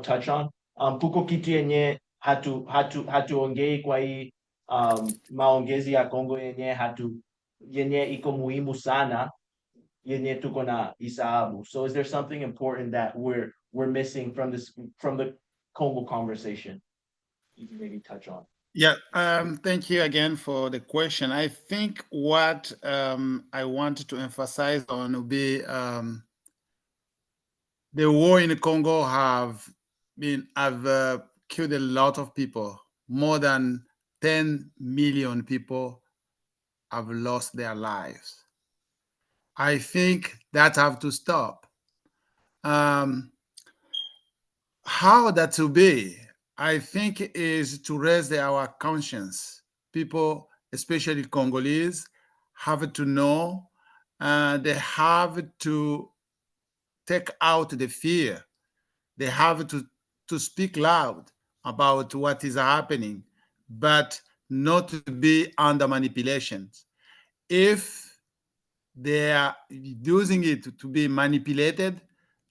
touch on? Kuko kitu yenye hatuongei kwa hii maongezi ya Congo yenye iko muhimu sana yenye tuko na isahabu. So is there something important that we're missing from the Congo conversation? You can maybe touch on. Yeah, thank you again for the question. I think what I wanted to emphasize on will be the war in Congo have killed a lot of people. More than 10 million people have lost their lives. I think that have to stop. How that will be, I think, is to raise our conscience. People, especially Congolese, have to know, they have to take out the fear. They have to speak loud about what is happening, but not to be under manipulations. If they are using it to be manipulated,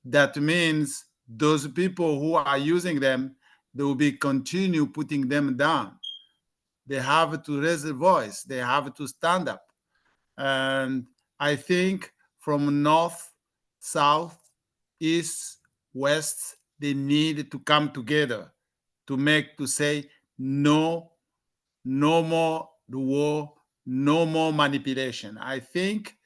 that means those people who are using them, they will be continue putting them down. They have to raise their voice. They have to stand up. And I think from north, south, east, west, they need to come together to say no, no more the war, no more manipulation. I think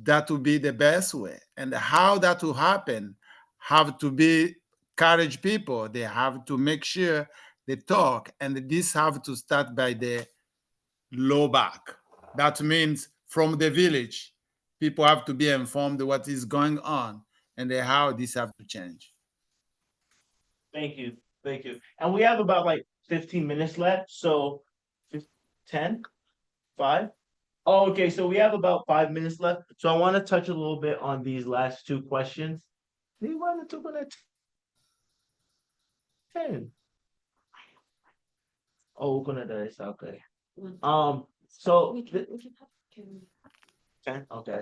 that would be the best way. And how that will happen have to be encourage people. They have to make sure they talk, and this have to start by the low back. That means from the village, people have to be informed of what is going on and how this have to change. Thank you. Thank you. And we have about like 15 minutes left. So 10, 5. Oh, okay. So we have about 5 minutes left. So I want to touch a little bit on these last two questions. We want to talk about 10. Oh, we're gonna do this. Okay. So 10. Okay.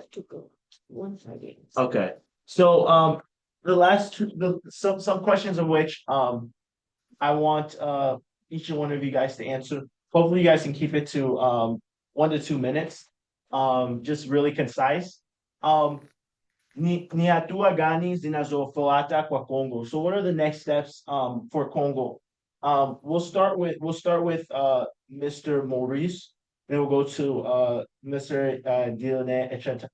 Okay. So the last two, some questions of which I want each and one of you guys to answer. Hopefully you guys can keep it to 1 to 2 minutes. Just really concise. Ni hatua gani zinazofuata kwa Congo? So what are the next steps for Congo? We'll start with Mr. Maurice, then we'll go to Mr.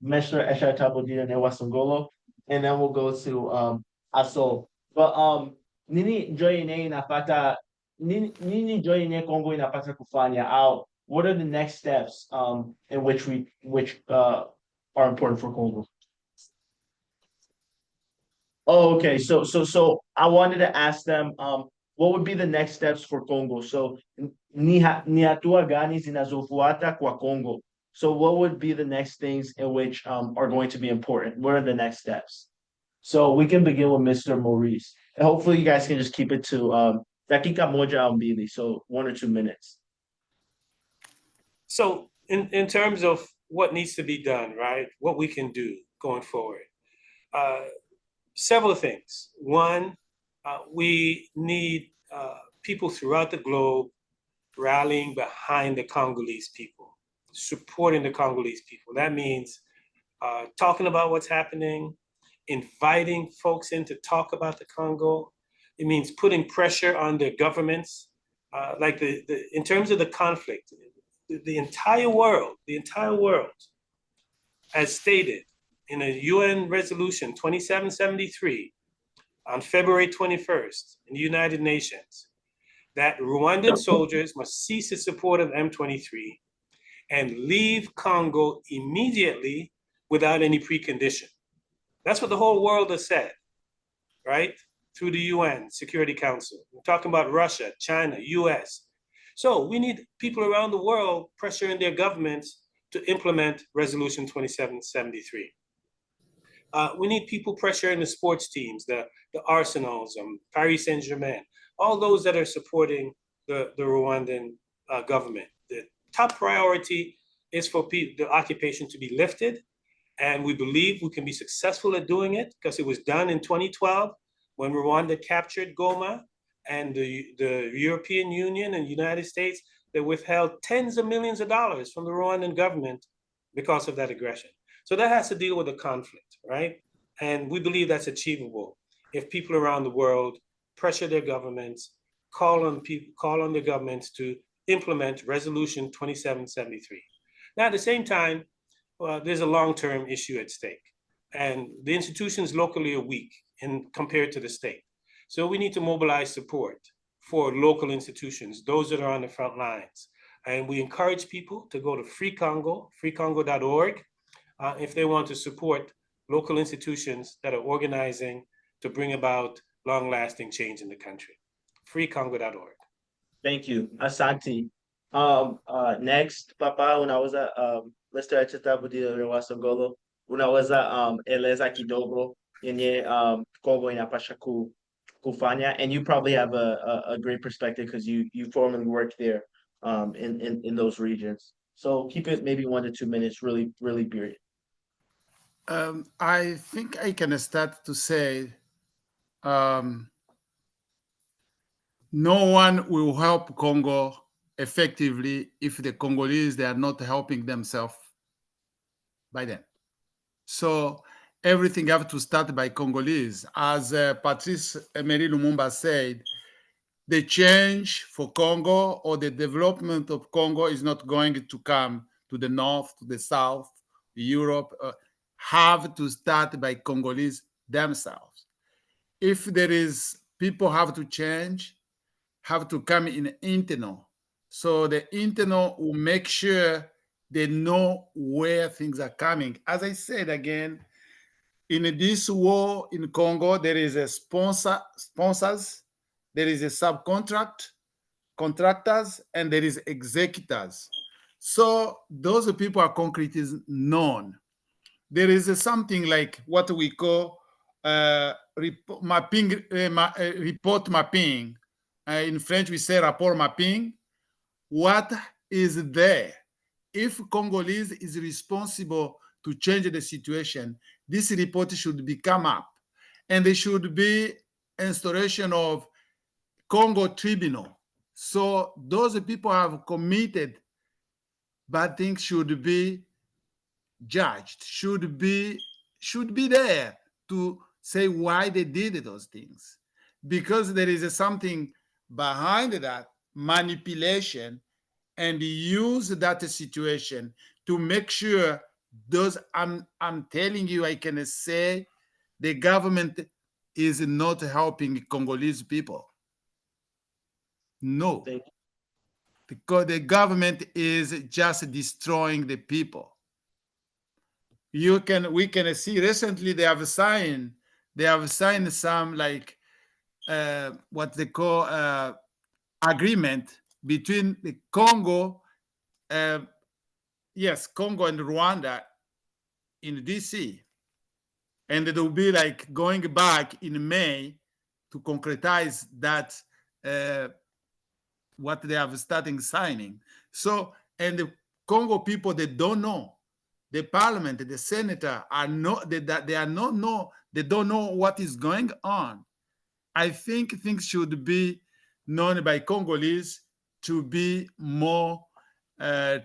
Mr. Echatabo Dione Wasongolo, and then we'll go to Aso. But nini joy ine Congo inapata kufanya out? What are the next steps in which are important for Congo? Oh, okay. So I wanted to ask them what would be the next steps for Congo? So ni hatua gani zinazofuata kwa Congo? So what would be the next things in which are going to be important? What are the next steps? So we can begin with Mr. Maurice. And hopefully you guys can just keep it to dakika moja au mbili, so 1 or 2 minutes. So in terms of what needs to be done, right? What we can do going forward. Several things. One, we need people throughout the globe rallying behind the Congolese people, supporting the Congolese people. That means talking about what's happening, inviting folks in to talk about the Congo. It means putting pressure on their governments. Like in terms of the conflict, the entire world, as stated in a UN resolution 2773 on February 21st in the United Nations, that Rwandan soldiers must cease the support of M23 and leave Congo immediately without any precondition. That's what the whole world has said, right? Through the UN Security Council. We're talking about Russia, China, US. So we need people around the world pressuring their governments to implement Resolution 2773. We need people pressuring the sports teams, the Arsenals, Paris Saint-Germain, all those that are supporting the Rwandan government. The top priority is for the occupation to be lifted. And we believe we can be successful at doing it because it was done in 2012 when Rwanda captured Goma, and the European Union and the United States, they withheld tens of millions of dollars from the Rwandan government because of that aggression. So that has to deal with the conflict, right? And we believe that's achievable if people around the world pressure their governments, call on the governments to implement Resolution 2773. Now, at the same time, there's a long-term issue at stake, and the institutions locally are weak compared to the state. So we need to mobilize support for local institutions, those that are on the front lines. And we encourage people to go to Free Congo, freecongo.org, if they want to support local institutions that are organizing to bring about long-lasting change in the country. freecongo.org. Thank you, Asante. Next, Papa, unaweza Mr. Achetabudia wa Songolo, unaweza eleza kidogo yenye Congo inapasha kufanya, and you probably have a great perspective because you formerly worked there in those regions. So keep it maybe 1 to 2 minutes, really brief. I think I can start to say no one will help Congo effectively if the Congolese, they are not helping themselves by them. So everything have to start by Congolese. As Patrice Emery Lumumba said, the change for Congo or the development of Congo is not going to come to the north, to the south, Europe, have to start by Congolese themselves. If there is, people have to change, have to come in internal. So the internal will make sure they know where things are coming. As I said again, in this war in Congo, there is a sponsors, there is a contractors, and there is executors. So those people are concrete is known. There is something like what we call report mapping. In French, we say rapport mapping. What is there? If Congolese is responsible to change the situation, this report should be come up, and there should be instauration of Congo tribunal. So those people have committed bad things should be judged, should be there to say why they did those things, because there is something behind that manipulation, and use that situation to make sure those I'm telling you, I can say the government is not helping Congolese people. No, because the government is just destroying the people. We can see recently they have signed some like what they call agreement between the Congo, Congo and Rwanda in DC, and it will be like going back in May to concretize that what they have starting signing. So, and the Congo people, they don't know. The parliament, the senator are not, they don't know what is going on. I think things should be known by Congolese to be more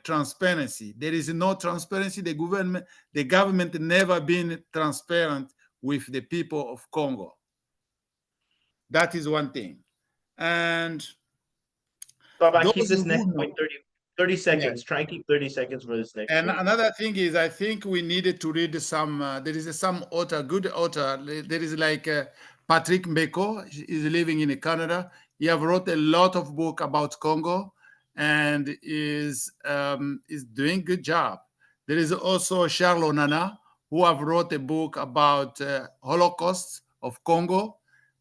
transparency. There is no transparency. The government never been transparent with the people of Congo. That is one thing. And Baba, keep this next point 30 seconds. Yeah. Try and keep 30 seconds for this next And point. another thing is, I think we needed to read some, there is some author, good author. There is like Patrick Mbeko, is living in Canada. He have wrote a lot of book about Congo and is doing good job. There is also Charles Onana, who have wrote a book about Holocaust of Congo.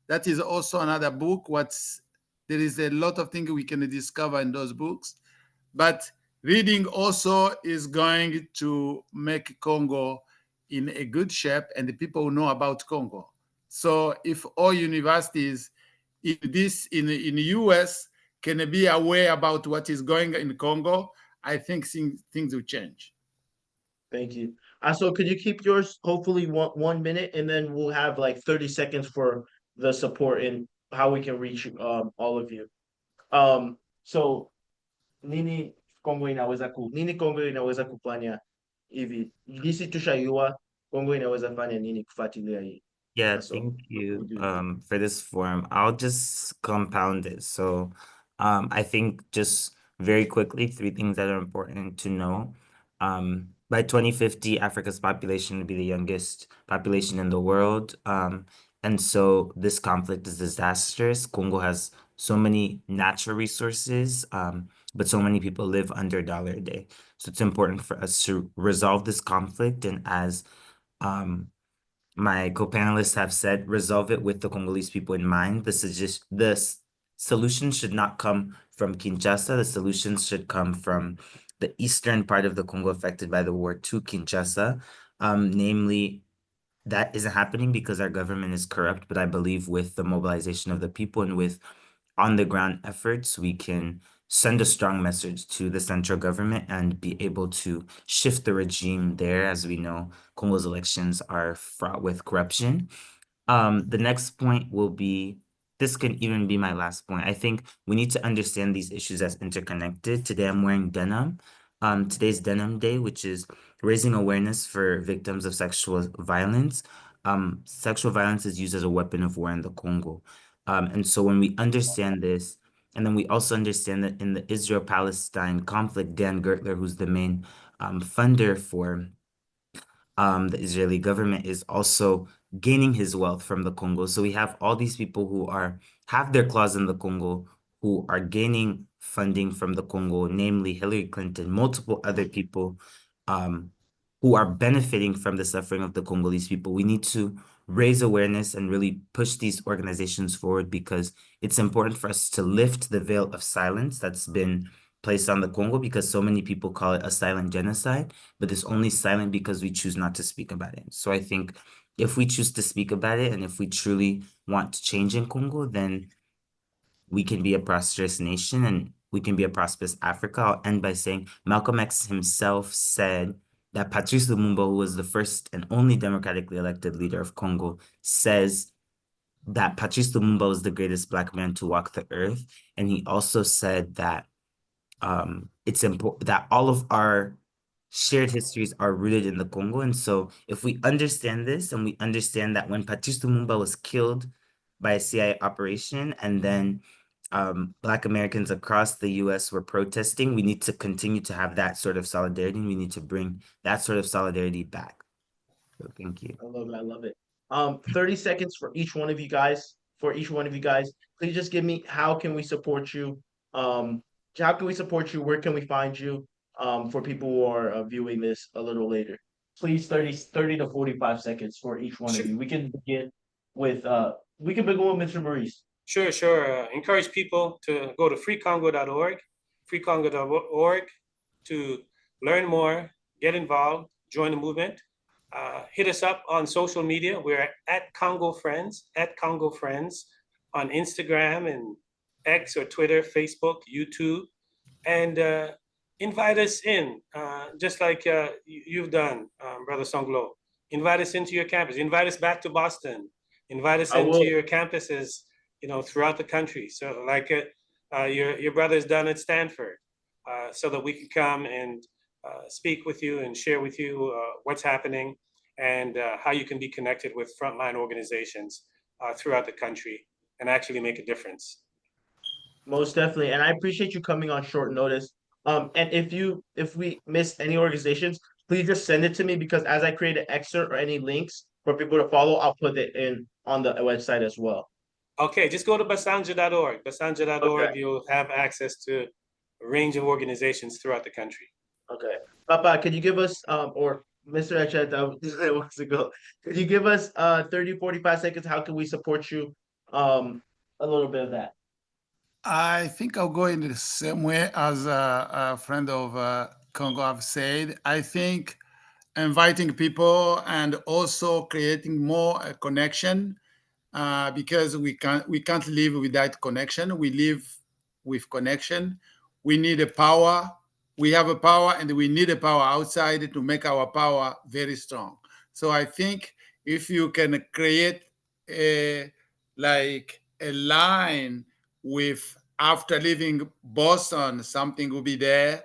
That is also another book. There is a lot of things we can discover in those books. But reading also is going to make Congo in a good shape and the people who know about Congo. So if all universities in the US can be aware about what is going in Congo, I think things will change. Thank you. So could you keep yours hopefully 1 minute, and then we'll have like 30 seconds for the support and how we can reach all of you. So nini Kongo inaweza kufanya hivi jinsi tushaiua Kongo inaweza fanya nini kufuatilia hii. Yeah, So thank what you we do. for this forum. I'll just compound it. So I think just very quickly, three things that are important to know. By 2050, Africa's population will be the youngest population in the world. And so this conflict is disastrous. Congo has so many natural resources, but so many people live under a dollar a day. So it's important for us to resolve this conflict, and as my co-panelists have said, resolve it with the Congolese people in mind. The solution should not come from Kinshasa. The solutions should come from the eastern part of the Congo affected by the war to Kinshasa. Namely, that isn't happening because our government is corrupt, but I believe with the mobilization of the people and with on the ground efforts, we can send a strong message to the central government and be able to shift the regime there. As we know, Congo's elections are fraught with corruption. The next point will be, this can even be my last point. I think we need to understand these issues as interconnected. Today I'm wearing denim. Today's Denim Day, which is raising awareness for victims of sexual violence. Sexual violence is used as a weapon of war in the Congo. And so when we understand this, and then we also understand that in the Israel-Palestine conflict, Dan Gertler, who's the main funder for the Israeli government, is also gaining his wealth from the Congo. So we have all these people who have their claws in the Congo, who are gaining funding from the Congo, namely Hillary Clinton, multiple other people who are benefiting from the suffering of the Congolese people. We need to raise awareness and really push these organizations forward, because it's important for us to lift the veil of silence that's been placed on the Congo, because so many people call it a silent genocide, but it's only silent because we choose not to speak about it. So I think if we choose to speak about it, and if we truly want to change in Congo, then we can be a prosperous nation and we can be a prosperous Africa. I'll end by saying Malcolm X himself said that Patrice Lumumba, who was the first and only democratically elected leader of Congo, says that Patrice Lumumba was the greatest Black man to walk the earth. And he also said that it's important that all of our shared histories are rooted in the Congo. And so if we understand this, and we understand that when Patrice Lumumba was killed by a CIA operation, and then Black Americans across the US were protesting, we need to continue to have that sort of solidarity, and we need to bring that sort of solidarity back. So thank you. I love it. I love it. 30 seconds for each one of you guys. Please just give me, how can we support you? How can we support you? Where can we find you? For people who are viewing this a little later. Please, 30 to 45 seconds for each one of you. We can begin with Mr. Maurice. Sure. Encourage people to go to freecongo.org, freecongo.org, to learn more, get involved, join the movement. Hit us up on social media. We're at Congo Friends on Instagram and X or Twitter, Facebook, YouTube, and invite us in, just like you've done, Brother Songolo. Invite us into your campus. Invite us back to Boston. Invite us into your campuses, throughout the country. So like your brother's done at Stanford, so that we can come and speak with you and share with you what's happening and how you can be connected with frontline organizations throughout the country and actually make a difference. Most definitely. And I appreciate you coming on short notice. And if we miss any organizations, please just send it to me, because as I create an excerpt or any links for people to follow, I'll put it in on the website as well. Okay, just go to basanja.org. Basanja.org, Okay. You'll have access to a range of organizations throughout the country. Okay. Papa, could you give us, or Mr. Acheta, wants to go, could you give us 30, 45 seconds? How can we support you? A little bit of that. I think I'll go in the same way as a friend of Congo have said. I think inviting people and also creating more connection because we can't live without connection. We live with connection. We need a power. We have a power, and we need a power outside to make our power very strong. So I think if you can create a like a line with after leaving Boston, something will be there.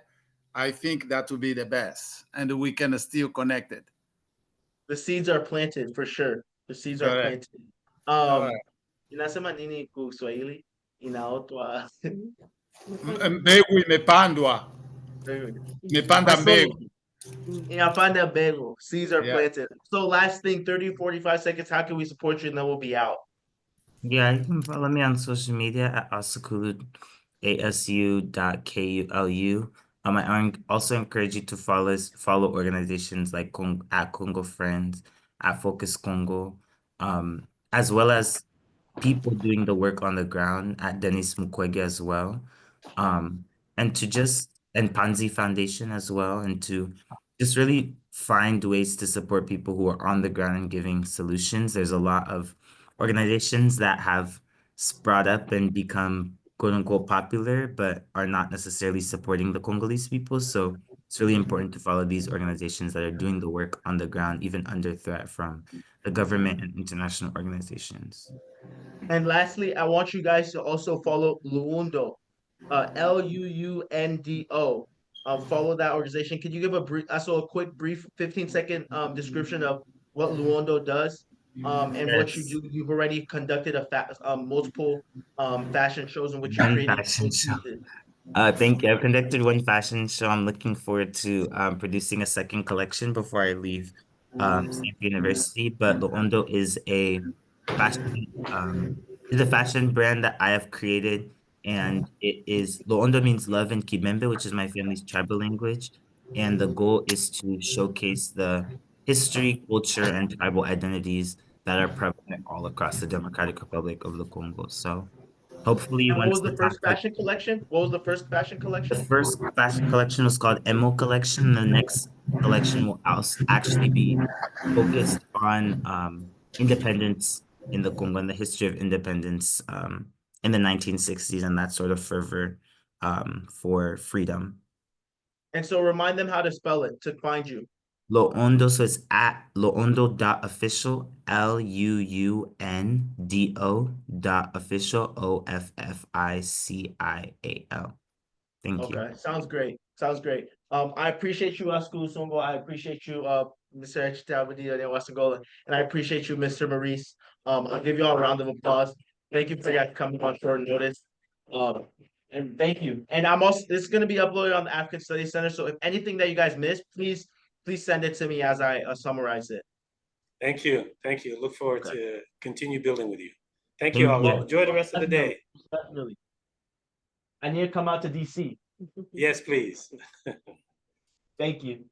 I think that will be the best, and we can still connect it. The seeds are planted for sure. The seeds are Correct. planted. Correct. Inasema nini ku Swahili? Inaotwa. Mbegu imepandwa, imepanda My solo. mbegu. Inapanda bego. Seeds are Yeah. planted. So last thing, 30, 45 seconds. How can we support you? And then we'll be out. Yeah, you can follow me on social media at asukulu, asu.kulu. I also encourage you to follow organizations like at Congo Friends, at Focus Congo, as well as people doing the work on the ground at Denis Mukwege as well. Um, and to just and Panzi Foundation as well, and to just really find ways to support people who are on the ground and giving solutions. There's a lot of organizations that have sprout up and become quote unquote popular, but are not necessarily supporting the Congolese people. So it's really important to follow these organizations that are doing the work on the ground, even under threat from the government and international organizations. And lastly, I want you guys to also follow Luundo, Luundo. Follow that organization. Can you give a brief, also a quick, brief 15-second description of what Luondo does and what you Yes. do? You've already conducted multiple fashion shows in which you One created fashion full show. pieces. Thank you. I've conducted one fashion show. I'm looking forward to producing a second collection before I leave Stanford University. But Loondo fashion is a fashion brand that I have created, and it is Loondo means love in Kibembe, which is my family's tribal language. And the goal is to showcase the history, culture, and tribal identities that are prevalent all across the Democratic Republic of the Congo. So hopefully, And what once was the the top first fashion collection? What was the first fashion the collection? first fashion collection was called Emo Collection. The next collection will also actually be focused on independence in the Congo and the history of independence in the 1960s and that sort of fervor for freedom. And so remind them how to spell it to find you. Loondo, so it's at loondo.official, LUUNDO.official, OFFICIAL. Thank you. Okay, sounds great. Sounds great. I appreciate you, School Songo. I appreciate you, Mr. Echitabadi and Wasangola, and I appreciate you, Mr. Maurice. I'll give you all a round of applause. Thank you for that coming on short notice. And thank you. And I'm also this is going to be uploaded on the African Studies Center. So if anything that you guys missed, please send it to me as I summarize it. Thank you. Thank you. Look forward Okay. to continue building with you. Thank you Thank all. you. Enjoy the rest of the day. Definitely. I need to come out to DC. Yes, please. Thank you.